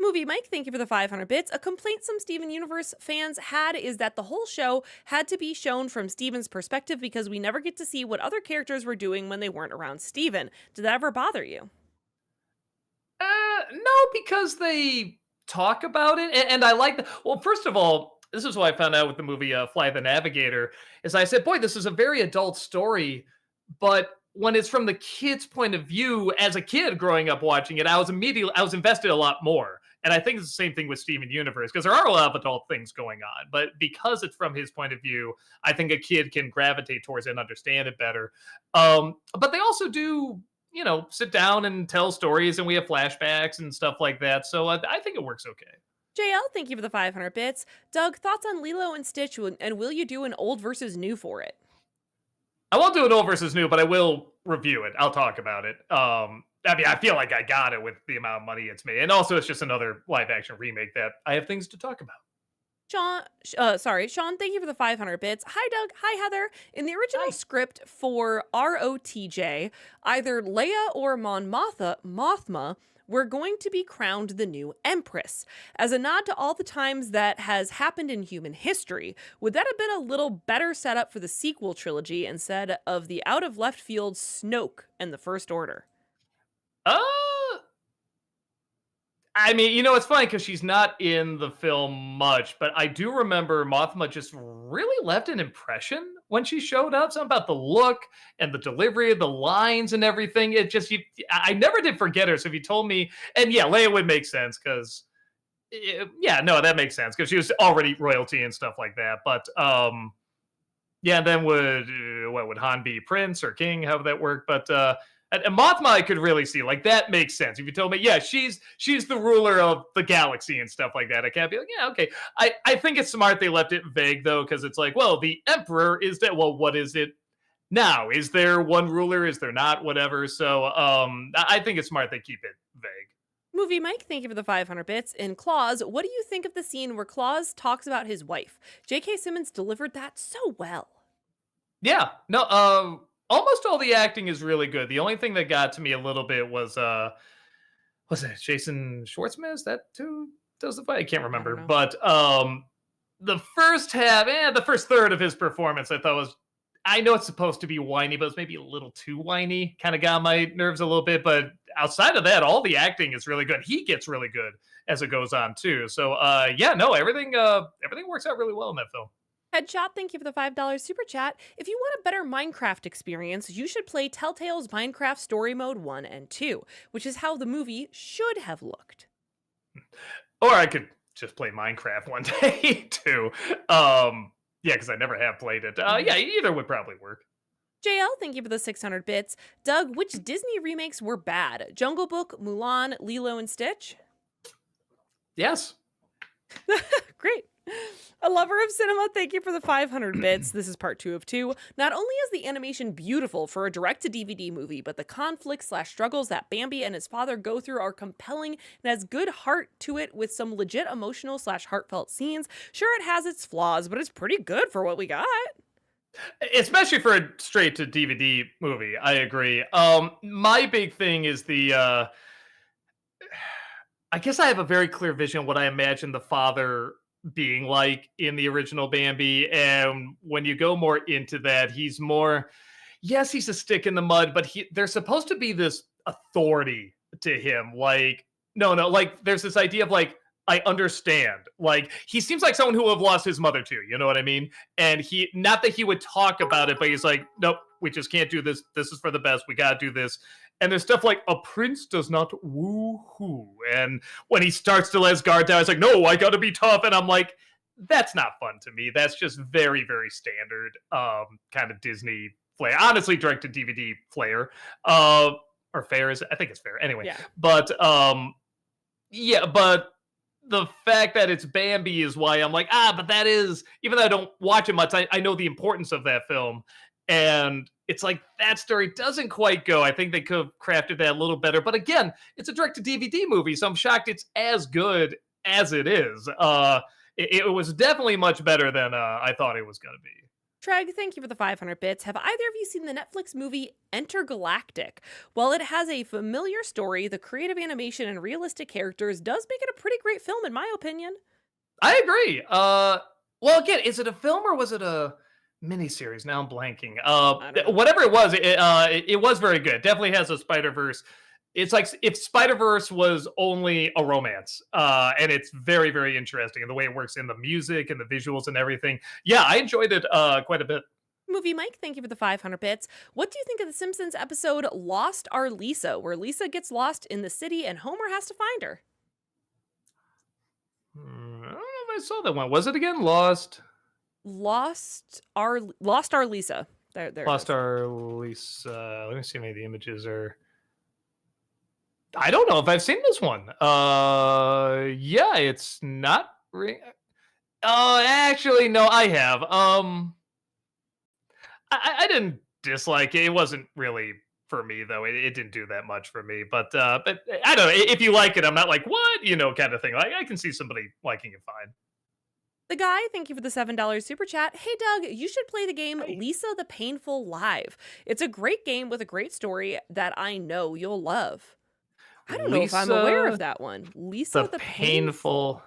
Movie Mike, thank you for the 500 bits. A complaint some Steven Universe fans had is that the whole show had to be shown from Steven's perspective because we never get to see what other characters were doing when they weren't around Steven. Did that ever bother you? No, because they talk about it, and I like the. Well, first of all, this is what I found out with the movie Fly the Navigator. Is I said, boy, this is a very adult story, but when it's from the kid's point of view, as a kid growing up watching it, I was invested a lot more. And I think it's the same thing with Steven Universe because there are a lot of adult things going on, but because it's from his point of view, I think a kid can gravitate towards it and understand it better. But they also do sit down and tell stories, and we have flashbacks and stuff like that. So I think it works okay. JL, thank you for the 500 bits. Doug, thoughts on Lilo and Stitch, and will you do an old versus new for it? I won't do an old versus new, but I will review it. I'll talk about it. I mean, I feel like I got it with the amount of money it's made, and also it's just another live action remake that I have things to talk about. Sean, thank you for the 500 bits. Hi, Doug. Hi, Heather. In the original script for ROTJ, either Leia or Mon Mothma were going to be crowned the new Empress. As a nod to all the times that has happened in human history, would that have been a little better setup for the sequel trilogy instead of the out of left field Snoke and the First Order? Uh, I mean, it's funny because she's not in the film much, but I do remember Mothma just really left an impression when she showed up. Something about the look and the delivery of the lines and everything. I never did forget her. So if you told me, and yeah, Leia would make sense because, yeah, no, that makes sense because she was already royalty and stuff like that. But yeah, then would Han be prince or king? How would that work? But and Mothma, I could really see like that makes sense. If you told me, yeah, she's the ruler of the galaxy and stuff like that, I can't be like, yeah, okay. I think it's smart they left it vague though, because it's like, well, the emperor is that. Well, what is it now? Is there one ruler? Is there not? Whatever. So, I think it's smart they keep it vague. Movie Mike, thank you for the 500 bits. In Claus, what do you think of the scene where Claus talks about his wife? J.K. Simmons delivered that so well. Yeah. No. Almost all the acting is really good. The only thing that got to me a little bit was it Jason Schwartzman? Is that who does the fight? I can't remember. But the first half, the first third of his performance, I thought was. I know it's supposed to be whiny, but it's maybe a little too whiny. Kind of got my nerves a little bit. But outside of that, all the acting is really good. He gets really good as it goes on too. So yeah, no, everything works out really well in that film. Headshot, thank you for the $5 super chat. If you want a better Minecraft experience, you should play Telltale's Minecraft Story Mode 1 and 2, which is how the movie should have looked. Or I could just play Minecraft one day too. Yeah, because I never have played it. Yeah, either would probably work. JL, thank you for the 600 bits. Doug, which Disney remakes were bad? Jungle Book, Mulan, Lilo and Stitch? Yes. Great. A lover of cinema, thank you for the 500 bits. This is part 2 of 2. Not only is the animation beautiful for a direct-to-DVD movie, but the conflicts/struggles that Bambi and his father go through are compelling and has good heart to it with some legit emotional/heartfelt scenes. Sure, it has its flaws, but it's pretty good for what we got. Especially for a straight-to-DVD movie, I agree. My big thing is I guess I have a very clear vision of what I imagine the father being like in the original Bambi. And when you go more into that, he's more, yes, he's a stick in the mud, but there's supposed to be this authority to him. Like, no, like there's this idea of like, I understand. Like, he seems like someone who would have lost his mother too. You know what I mean? And not that he would talk about it, but he's like, nope, we just can't do this. This is for the best. We got to do this. And there's stuff like a prince does not woo-hoo. And when he starts to let his guard down, it's like, no, I got to be tough. And I'm like, that's not fun to me. That's just very, very standard kind of Disney flair. Honestly, direct to DVD flair. Or fair is, I think it's fair. Anyway, yeah. But yeah, but the fact that it's Bambi is why I'm like, but that is, even though I don't watch it much, I know the importance of that film. And it's like that story doesn't quite go. I think they could have crafted that a little better. But again, it's a direct-to-DVD movie, so I'm shocked it's as good as it is. It was definitely much better than I thought it was going to be. Treg, thank you for the 500 bits. Have either of you seen the Netflix movie Intergalactic? While it has a familiar story, the creative animation and realistic characters does make it a pretty great film, in my opinion. I agree. Well, again, is it a film or was it a miniseries? Now I'm blanking. I don't know. Whatever it was, it was very good. Definitely has a Spider Verse. It's like if Spider Verse was only a romance, and it's very, very interesting and the way it works in the music and the visuals and everything. Yeah, I enjoyed it quite a bit. Movie Mike, thank you for the 500 bits. What do you think of the Simpsons episode Lost Our Lisa, where Lisa gets lost in the city and Homer has to find her? I don't know if I saw that one. Was it again Lost? Lost Our Lisa. There it Lost is. Our Lisa. Let me see. Maybe the images are. I don't know if I've seen this one. Yeah, it's not. Oh, actually, no, I have. I didn't dislike it. It wasn't really for me though. It didn't do that much for me. But I don't know. If you like it, I'm not like what kind of thing. Like I can see somebody liking it fine. The guy, thank you for the $7 super chat. Hey Doug, you should play the game Hey. Lisa the Painful Live. It's a great game with a great story that I know you'll love. I don't know if I'm aware of Lisa that one. Lisa the the Painful. painful.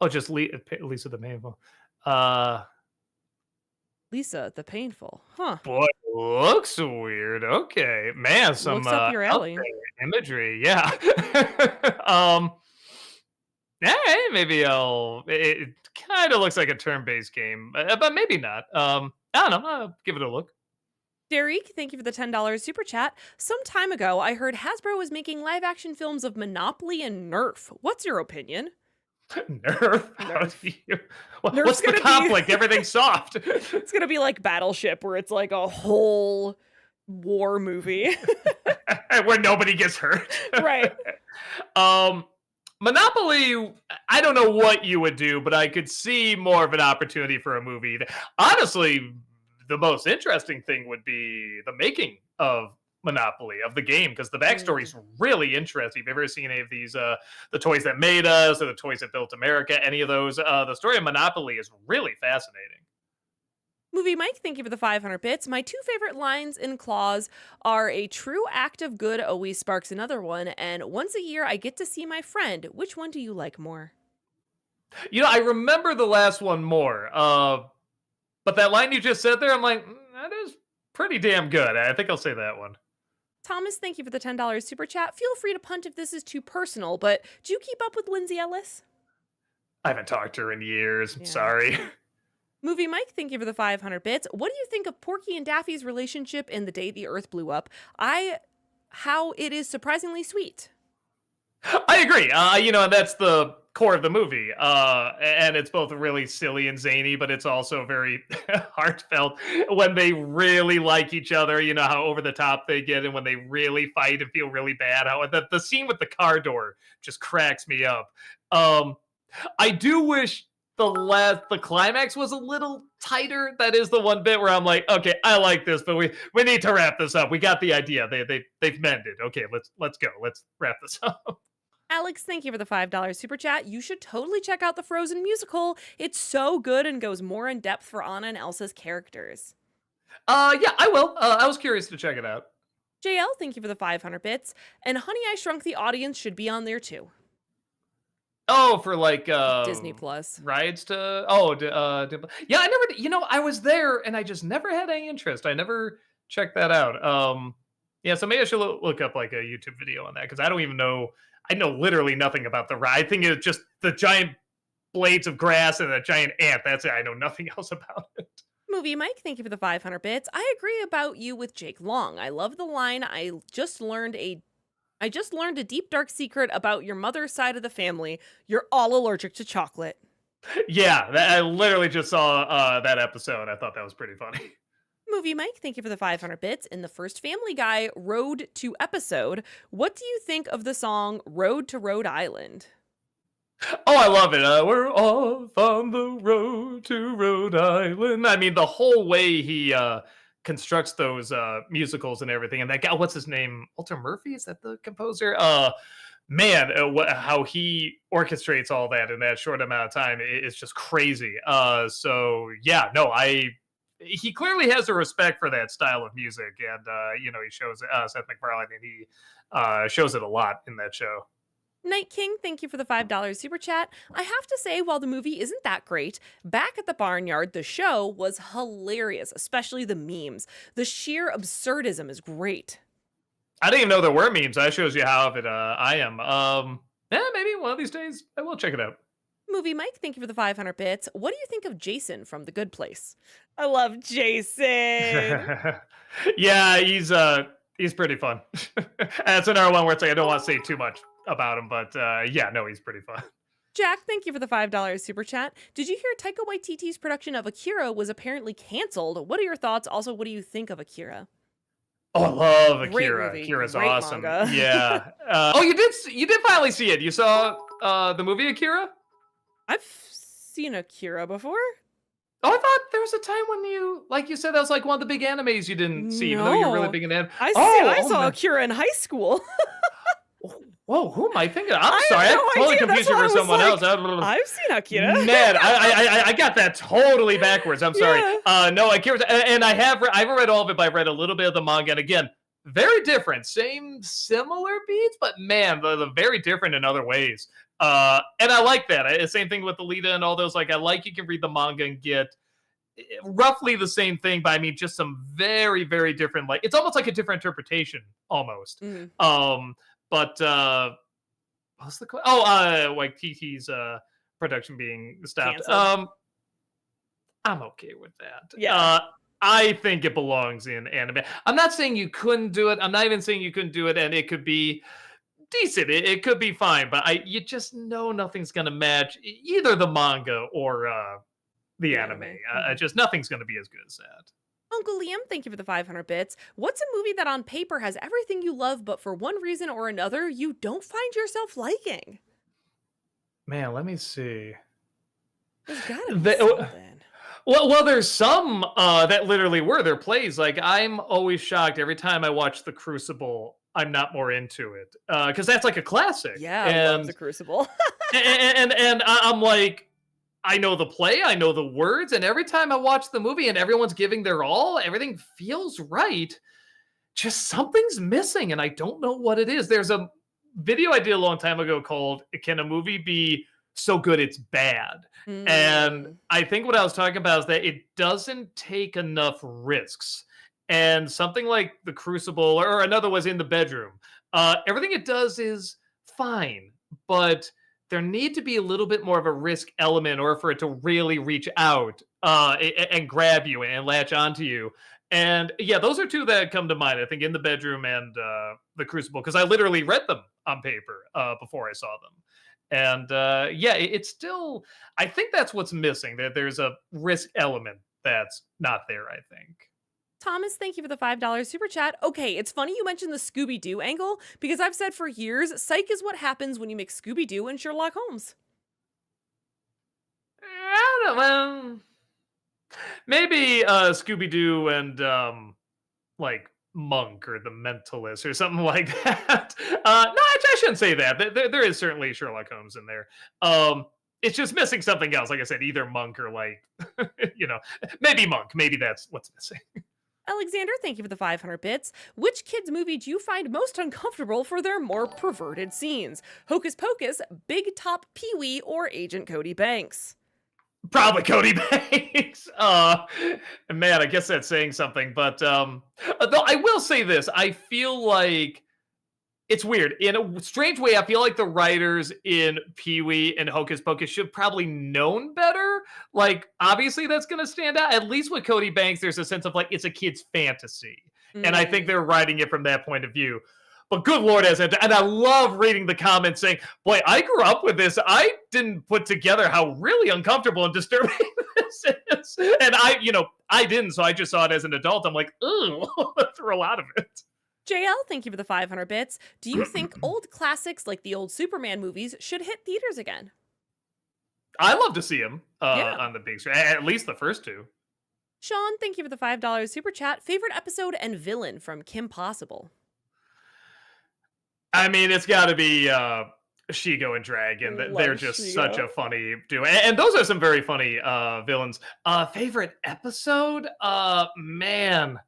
Oh, just Lisa the painful. Uh, Lisa the Painful. Huh. Boy, looks weird. Okay, man, some Looks up your out alley. there imagery. Yeah. um. Yeah, maybe I'll. It kind of looks like a turn-based game, but maybe not. I don't know. I'll give it a look. Derek, thank you for the $10 super chat. Some time ago, I heard Hasbro was making live action films of Monopoly and Nerf. What's your opinion? Nerf. How Nerf. do you? Nerf's What's the gonna conflict? be Everything's soft. it's gonna be like Battleship, where it's like a whole war movie. Where nobody gets hurt. Right. um, Monopoly. I don't know what you would do, but I could see more of an opportunity for a movie. Honestly, the most interesting thing would be the making of Monopoly of the game because the backstory Mm. is really interesting. If you've ever seen any of these, the toys that made us or the toys that built America, any of those, the story of Monopoly is really fascinating. Movie Mike, thank you for the 500 bits. My two favorite lines in Claws are a true act of good always sparks another one, and once a year I get to see my friend. Which one do you like more? I remember the last one more, but that line you just said there, I'm like, that is pretty damn good. I think I'll say that one. Thomas, thank you for the $10 super chat. Feel free to punt if this is too personal, but do you keep up with Lindsay Ellis? I haven't talked to her in years. Yeah. Sorry. Movie Mike, thank you for the 500 bits. What do you think of Porky and Daffy's relationship in The Day the Earth Blew Up? How it is surprisingly sweet. I agree. And that's the core of the movie. And it's both really silly and zany, but it's also very heartfelt when they really like each other. You know how over the top they get, and when they really fight and feel really bad. How the scene with the car door just cracks me up. I do wish the climax was a little tighter. That is the one bit where I'm like, okay, I like this, but we need to wrap this up. We got the idea. They've mended. Okay, let's go. Let's wrap this up. Alex, thank you for the $5 super chat. You should totally check out the Frozen musical. It's so good and goes more in depth for Anna and Elsa's characters. Yeah, I will. I was curious to check it out. JL, thank you for the 500 bits. And Honey, I Shrunk the Audience should be on there too. Oh, for like Disney Plus. rides to yeah, I never I was there and I just never had any interest. I never checked that out. Yeah, so maybe I should look up like a YouTube video on that because I don't even know. I know literally nothing about the ride. I think it's just the giant blades of grass and a giant ant. That's it. I know nothing else about it. Movie Mike, thank you for the 500 bits. I agree about you with Jake Long. I love the line, I just learned a deep dark secret about your mother's side of the family. You're all allergic to chocolate. Yeah, I literally just saw that episode. I thought that was pretty funny. Movie Mike, thank you for the 500 bits. In the first Family Guy Road to episode, what do you think of the song Road to Rhode Island? Oh, I love it. We're off on the road to Rhode Island. I mean, the whole way he constructs those musicals and everything. And that guy, what's his name? Walter Murphy? Is that the composer? Man, how he orchestrates all that in that short amount of time is just crazy. So yeah, no, he clearly has a respect for that style of music, and he shows Seth MacFarlane, and he shows it a lot in that show. Night King, thank you for the $5 super chat. I have to say, while the movie isn't that great, Back at the Barnyard, the show, was hilarious, especially the memes. The sheer absurdism is great. I didn't even know there were memes. That shows you how avid I am. Yeah, maybe one of these days I will check it out. Movie Mike, thank you for the 500 bits. What do you think of Jason from The Good Place? I love Jason. Yeah, he's pretty fun. That's another one where it's like I don't want to say too much about him, but yeah, no, he's pretty fun. Jack, thank you for the $5 super chat. Did you hear Taika Waititi's production of Akira was apparently canceled? What are your thoughts? Also, what do you think of Akira? Oh, I love Great Akira. movie, Akira's great awesome. manga. Yeah. Oh, you did finally see it. You saw the movie Akira? I've seen Akira before. Oh, I thought there was a time when like you said, that was like one of the big animes you didn't see, even though you're really No. big in anime. I Oh, saw man. Akira in high school. Whoa, who am I thinking? I'm I sorry, have I no totally idea. confused That's you why for I was someone like, else. I've seen Akira. Man, I got that totally backwards. I'm sorry. Yeah. No, Akira, and I haven't read all of it, but I've read a little bit of the manga, and again, very different. Similar beats, but man, the very different in other ways. And I like that. Same thing with Alita and all those. Like, I like you can read the manga and get roughly the same thing, but I mean, just some very, very different. Like, it's almost like a different interpretation, almost. Mhm. But what's the like TT's production being stopped. Canceled. I'm okay with that. Yeah. I think it belongs in anime. I'm not saying you couldn't do it. I'm not even saying you couldn't do it, and it could be decent. It could be fine, but you just know nothing's gonna match either the manga or the anime. Mhm. Just nothing's gonna be as good as that. Uncle Liam, thank you for the 500 bits. What's a movie that on paper has everything you love, but for one reason or another, you don't find yourself liking? Man, let me see. There's gotta be The- something. Well, there's some that literally were their plays. Like, I'm always shocked every time I watch The Crucible. I'm not more into it because that's like a classic. Yeah, I love The Crucible. And I'm like, I know the play, I know the words, and every time I watch the movie and everyone's giving their all, everything feels right. Just something's missing, and I don't know what it is. There's a video I did a long time ago called "Can a Movie Be So Good It's Bad?" And Mm. I think what I was talking about is that it doesn't take enough risks. And something like The Crucible, or another was In the Bedroom, everything it does is fine, but there need to be a little bit more of a risk element or for it to really reach out and grab you and latch onto you. And yeah, those are two that come to mind. I think In the Bedroom and The Crucible, because I literally read them on paper before I saw them. And yeah, it's still, I think that's what's missing. That there's a risk element that's not there, I think. Thomas, thank you for the $5 super chat. Okay, it's funny you mentioned the Scooby Doo angle because I've said for years, psych is what happens when you mix Scooby Doo and Sherlock Holmes. I don't know. Well, maybe Scooby Doo and like Monk or The Mentalist or something like that. No, I shouldn't say that. There is certainly Sherlock Holmes in there. It's just missing something else. Like I said, either Monk or like, maybe Monk. Maybe that's what's missing. Alexander, thank you for the 500 bits. Which kids' movie do you find most uncomfortable for their more perverted scenes? Hocus Pocus, Big Top Pee-wee, or Agent Cody Banks? Probably Cody Banks. Man, I guess that's saying something. But though I will say this, I feel like it's weird. In a strange way, I feel like the writers in Pee-wee and Hocus Pocus should probably known better. Like, obviously that's going to stand out. At least with Cody Banks, there's a sense of like, it's a kid's fantasy. And I think they're writing it from that point of view. But good Lord, and I love reading the comments saying, boy, I grew up with this. I didn't put together how really uncomfortable and disturbing this is. And I didn't. So I just saw it as an adult. I'm like, ooh, through a lot of it. JL, thank you for the 500 bits. Do you think old classics like the old Superman movies should hit theaters again? I love to see him Yeah. on the big screen, at least the first two. Sean, thank you for the $5 super chat. Favorite episode and villain from Kim Possible? I mean, it's got to be Shigo and Dragon. They're Love just such Shio. a funny duo, and those are some very funny villains. Favorite episode? Man,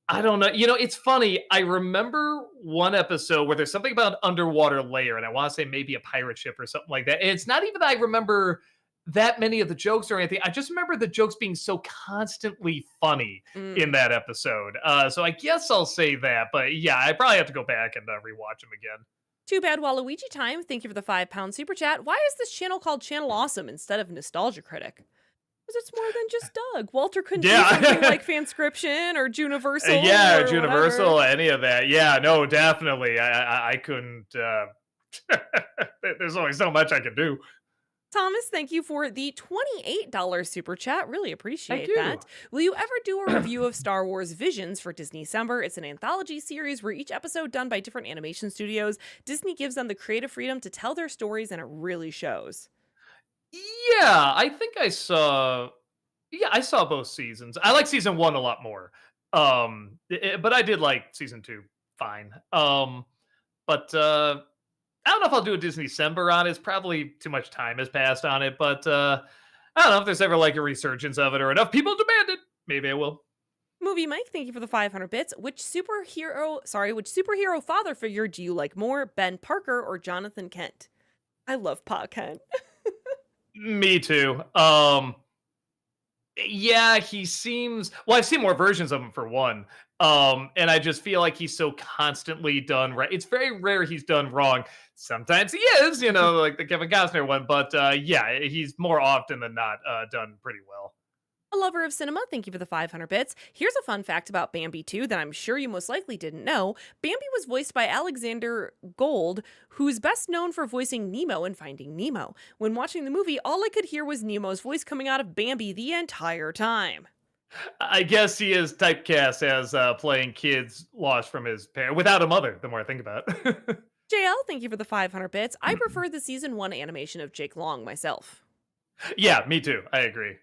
I don't know. It's funny. I remember one episode where there's something about an underwater layer, and I want to say maybe a pirate ship or something like that. And it's not even that I remember that many of the jokes or anything. I just remember the jokes being so constantly funny in Mm. that episode. So I guess I'll say that. But yeah, I probably have to go back and rewatch them again. Too bad Waluigi time. Thank you for the £5 super chat. Why is this channel called Channel Awesome instead of Nostalgia Critic? Because it's more than just Doug. Walter couldn't do something Yeah. like Fanscription or Juniversal Yeah, or whatever. Universal, any of that. Yeah, no, definitely. I couldn't. There's only so much I can do. Thomas, thank you for the $28 super chat. Really Thank appreciate you. that. Will you ever do a review of Star Wars Visions for Disney December? It's an anthology series where each episode done by different animation studios. Disney gives them the creative freedom to tell their stories and it really shows. Yeah, I think I saw. Yeah, I saw both seasons. I like season one a lot more. But I did like season two fine. But I don't know if I'll do a Disney December on it. It's probably too much time has passed on it. But I don't know if there's ever like a resurgence of it or enough people demand it. Maybe I will. Movie Mike, thank you for the 500 bits. Which superhero father figure do you like more, Ben Parker or Jonathan Kent? I love Pa Kent. Me too. Yeah, he seems well, I've seen more versions of him for one. And I just feel like he's so constantly done right. It's very rare he's done wrong. Sometimes he is, like the Kevin Costner one, but yeah, he's more often than not done pretty well. A lover of cinema, thank you for the 500 bits. Here's a fun fact about Bambi 2 that I'm sure you most likely didn't know. Bambi was voiced by Alexander Gold, who's best known for voicing Nemo in Finding Nemo. When watching the movie, all I could hear was Nemo's voice coming out of Bambi the entire time. I guess he is typecast as playing kids lost from his parent without a mother, the more I think about it. JL, thank you for the 500 bits. I prefer the season 1 animation of Jake Long myself. Yeah, me too. I agree.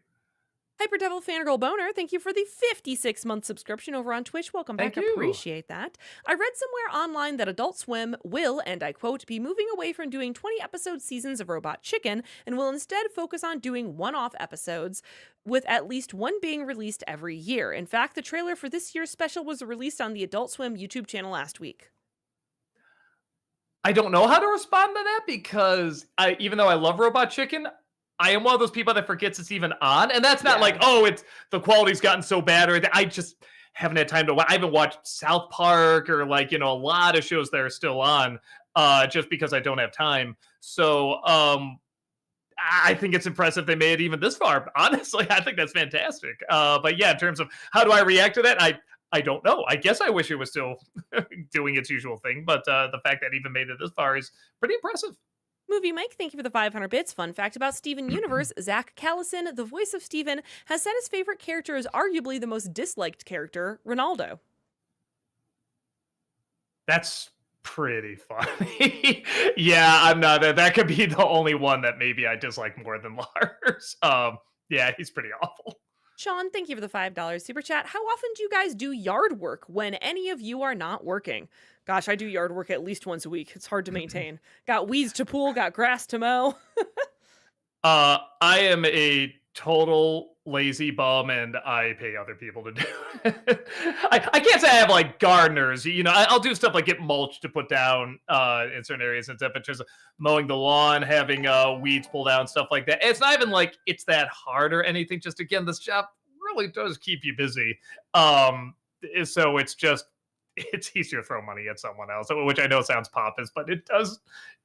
Hyperdevil Fangirl Boner, thank you for the 56-month subscription over on Twitch. Welcome Thank back. you. Appreciate that. I read somewhere online that Adult Swim will, and I quote, be moving away from doing 20-episode seasons of Robot Chicken and will instead focus on doing one-off episodes with at least one being released every year. In fact, the trailer for this year's special was released on the Adult Swim YouTube channel last week. I don't know how to respond to that because even though I love Robot Chicken, I am one of those people that forgets it's even on, and that's not like, Yeah. oh, it's the quality's gotten so bad, or I just haven't had time to. I haven't watched South Park or like a lot of shows that are still on, just because I don't have time. So I think it's impressive they made it even this far. Honestly, I think that's fantastic. But yeah, in terms of how do I react to that, I don't know. I guess I wish it was still doing its usual thing, but the fact that it even made it this far is pretty impressive. Movie Mike, thank you for the 500 bits. Fun fact about Steven Universe, Zach Callison, the voice of Steven, has said his favorite character is arguably the most disliked character, Ronaldo. That's pretty funny. Yeah, I'm not. That could be the only one that maybe I dislike more than Lars. Yeah, he's pretty awful. Sean, thank you for the $5 super chat. How often do you guys do yard work when any of you are not working? Gosh, I do yard work at least once a week. It's hard to maintain. Got weeds to pull, got grass to mow. I am a total lazy bum, and I pay other people to do it. I can't say I have like gardeners. I'll do stuff like get mulch to put down in certain areas and stuff. In terms of mowing the lawn, having weeds pulled out, stuff like that. It's not even like it's that hard or anything. Just again, this job really does keep you busy. So it's easier to throw money at someone else, which I know sounds pompous, but it does.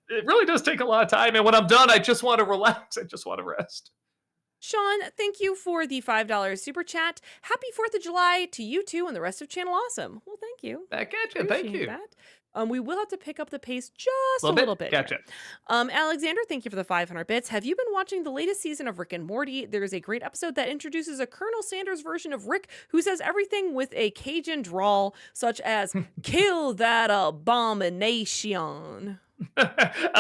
It really does take a lot of time. And when I'm done, I just want to relax. I just want to rest. Sean, thank you for the $5 super chat. Happy 4th of July to you two and the rest of Channel Awesome. Well, thank you. Back at you. Thank Appreciate you. that. We will have to pick up the pace just a A little bit. Gotcha. Here. Alexander, thank you for the 500 bits. Have you been watching the latest season of Rick and Morty? There is a great episode that introduces a Colonel Sanders version of Rick who says everything with a Cajun drawl, such as, kill that abomination. No,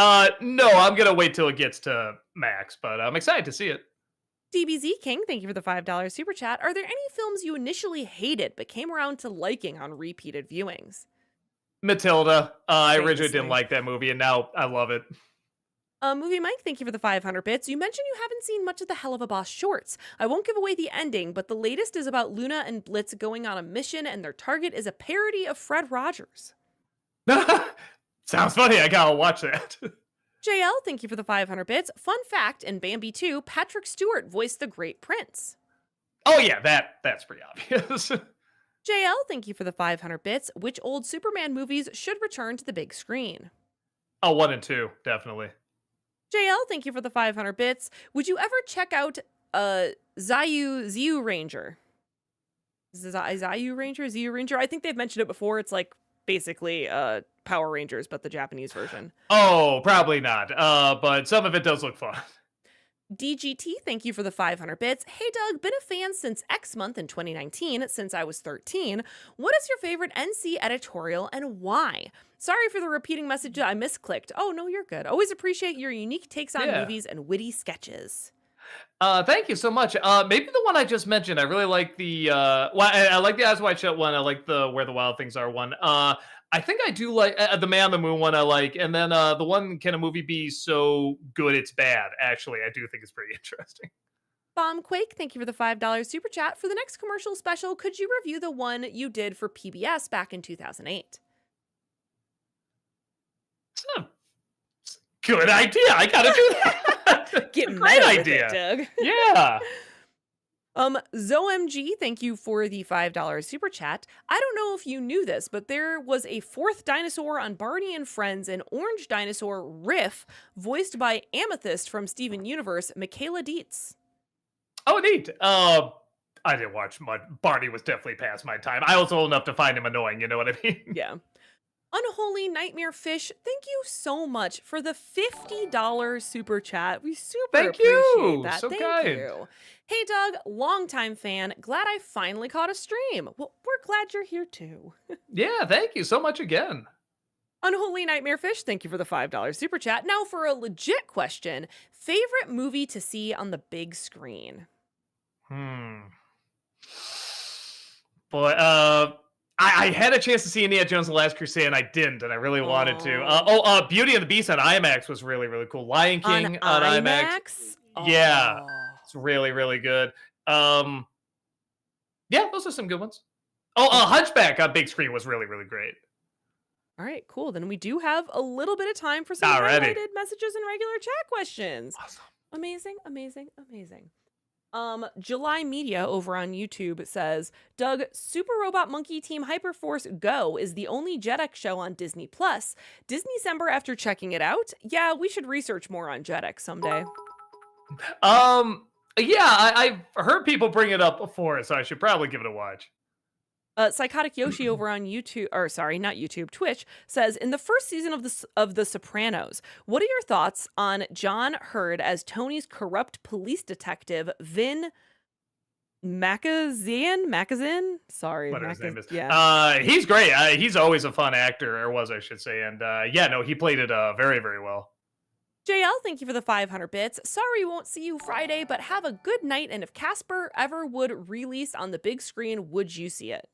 I'm going to wait till it gets to max, but I'm excited to see it. DBZ King, thank you for the $5 super chat. Are there any films you initially hated but came around to liking on repeated viewings? Matilda. I originally didn't Famously. like that movie, and now I love it. Movie Mike, thank you for the 500 bits. You mentioned you haven't seen much of the Hell of a Boss shorts. I won't give away the ending, but the latest is about Luna and Blitz going on a mission, and their target is a parody of Fred Rogers. Sounds funny. I gotta watch that. JL, thank you for the 500 bits. Fun fact, in Bambi 2, Patrick Stewart voiced the Great Prince. Oh yeah, that's pretty obvious. JL, thank you for the 500 bits. Which old Superman movies should return to the big screen? Oh, 1 and 2, definitely. JL, thank you for the 500 bits. Would you ever check out Zayu Ranger? Zayu Ranger? Zayu Ranger? I think they've mentioned it before. It's like basically Power Rangers, but the Japanese version. Oh, probably not. But some of it does look fun. DGT, thank you for the 500 bits. Hey Doug, been a fan since X month in 2019, since I was 13. What is your favorite NC editorial and why? Sorry for the repeating message I misclicked. Oh, no, you're good. Always appreciate your unique takes on Yeah. movies and witty sketches. Thank you so much. Maybe the one I just mentioned. I really like the I like the Eyes Wide Shut one. I like the Where the Wild Things Are one. I think I do like the Man on the Moon one. I like, and then the one, Can a Movie Be So Good It's Bad? Actually, I do think it's pretty interesting. Bombquake, thank you for the $5 super chat. For the next commercial special, could you review the one you did for PBS back in 2008? It's a good idea. I gotta do that. Get Great meta with idea. it, Doug. Yeah. ZoMG, thank you for the $5 super chat. I don't know if you knew this, but there was a fourth dinosaur on Barney and Friends, an orange dinosaur, Riff, voiced by Amethyst from Steven Universe, Michaela Dietz. Oh, neat. I didn't watch much. Barney was definitely past my time. I was old enough to find him annoying. You know what I mean? Yeah. Unholy Nightmare Fish, thank you so much for the $50 super chat. We super Thank appreciate you. that. So Thank kind. you. Hey, Doug, longtime fan. Glad I finally caught a stream. Well, we're glad you're here too. Yeah, thank you so much again. Unholy Nightmare Fish, thank you for the $5 super chat. Now for a legit question. Favorite movie to see on the big screen? Boy, I had a chance to see Indiana Jones and the Last Crusade, and I didn't, and I really wanted to. Beauty and the Beast on IMAX was really, really cool. Lion King on IMAX. Yeah, Oh. it's really, really good. Yeah, those are some good ones. Hunchback on big screen was really, really great. All right, cool. Then we do have a little bit of time for some Alrighty. highlighted messages and regular chat questions. Awesome. Amazing, amazing, amazing. July Media over on YouTube says, Doug, Super Robot Monkey Team Hyperforce Go is the only Jetix show on Disney Plus. Disney-cember after checking it out? Yeah, we should research more on Jetix someday. Yeah, I've heard people bring it up before, so I should probably give it a watch. Psychotic Yoshi over on YouTube, or sorry, not YouTube, Twitch, says, in the first season of The Sopranos, what are your thoughts on John Hurd as Tony's corrupt police detective, Vin Macazin? Sorry. Whatever his name is. Yeah. He's great. He's always a fun actor, or was, I should say. And yeah, no, he played it very, very well. JL, thank you for the 500 bits. Sorry won't see you Friday, but have a good night. And if Casper ever would release on the big screen, would you see it?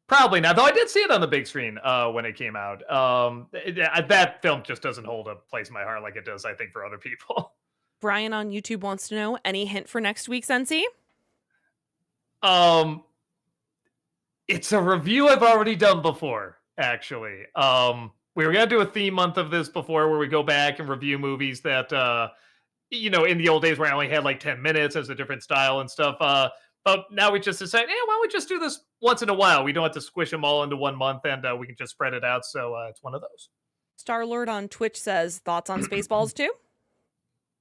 Probably not, though I did see it on the big screen when it came out. That film just doesn't hold a place in my heart like it does, I think, for other people. Brian on YouTube wants to know, any hint for next week's NC? It's a review I've already done before, actually. We were going to do a theme month of this before where we go back and review movies that, in the old days where I only had like 10 minutes as a different style and stuff. But now we just decided, why don't we just do this once in a while? We don't have to squish them all into 1 month, and we can just spread it out. So it's one of those. Star-Lord on Twitch says, thoughts on Spaceballs too?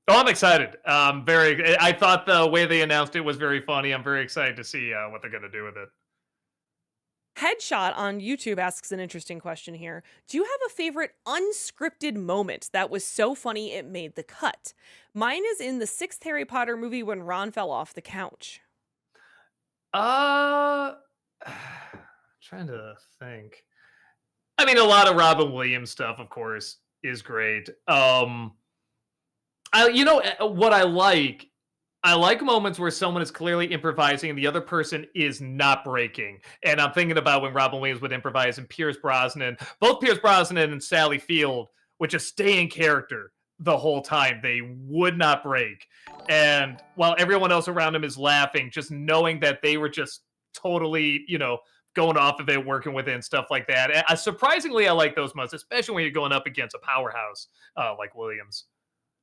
Oh, I'm excited. I thought the way they announced it was very funny. I'm very excited to see what they're going to do with it. Headshot on YouTube asks an interesting question here. Do you have a favorite unscripted moment that was so funny it made the cut? Mine is in the 6th Harry Potter movie when Ron fell off the couch. Trying to think. I mean, a lot of Robin Williams stuff, of course, is great. What I like I like moments where someone is clearly improvising and the other person is not breaking. And I'm thinking about when Robin Williams would improvise and Pierce Brosnan, both Pierce Brosnan and Sally Field would just stay in character the whole time. They would not break. And while everyone else around him is laughing, just knowing that they were just totally, going off of it, working with it, and stuff like that. Surprisingly, I like those moments, especially when you're going up against a powerhouse like Williams.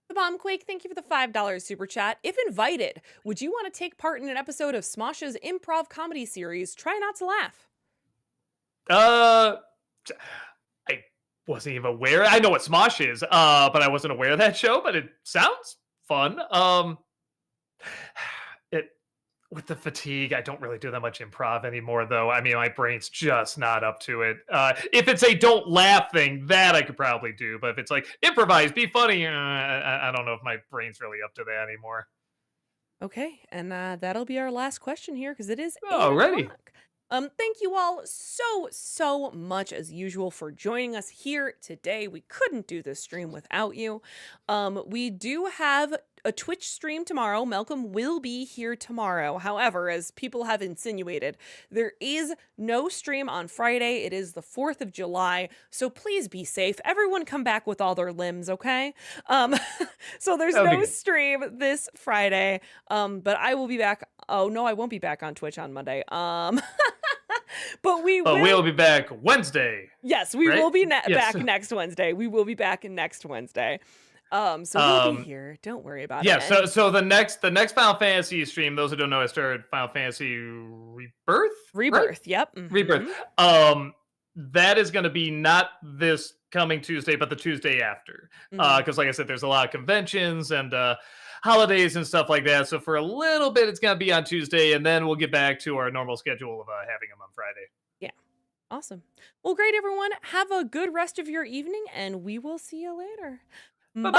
The Bombquake, thank you for the $5 super chat. If invited, would you want to take part in an episode of Smosh's improv comedy series, Try Not to Laugh? Uh, I wasn't even aware. I know what Smosh is, but I wasn't aware of that show. But it sounds fun. It with the fatigue, I don't really do that much improv anymore, though. I mean, my brain's just not up to it. If it's a don't laugh thing, that I could probably do. But if it's like improvise, be funny, I don't know if my brain's really up to that anymore. Okay, and that'll be our last question here because it is 8 Alrighty. o'clock. Thank you all so much as usual for joining us here today. We couldn't do this stream without you. We do have a Twitch stream tomorrow. Malcolm will be here tomorrow. However, as people have insinuated, there is no stream on Friday. It is the 4th of July, so please be safe. Everyone come back with all their limbs, okay? So there's no stream this Friday, but I will be back. Oh, no, I won't be back on Twitch on Monday. But we'll be back Wednesday. Yes, we right? will be Yes. back next Wednesday. We will be back next Wednesday. So we'll be here. Don't worry about it. Yeah, so the next Final Fantasy stream, those who don't know, I started Final Fantasy Rebirth? Rebirth, right? yep. Rebirth. That is going to be not this coming Tuesday, but the Tuesday after. Because like I said, there's a lot of conventions and holidays and stuff like that. So for a little bit, it's going to be on Tuesday, and then we'll get back to our normal schedule of having them on Friday. Yeah. Awesome. Well, great, everyone. Have a good rest of your evening, and we will see you later. Bye-bye!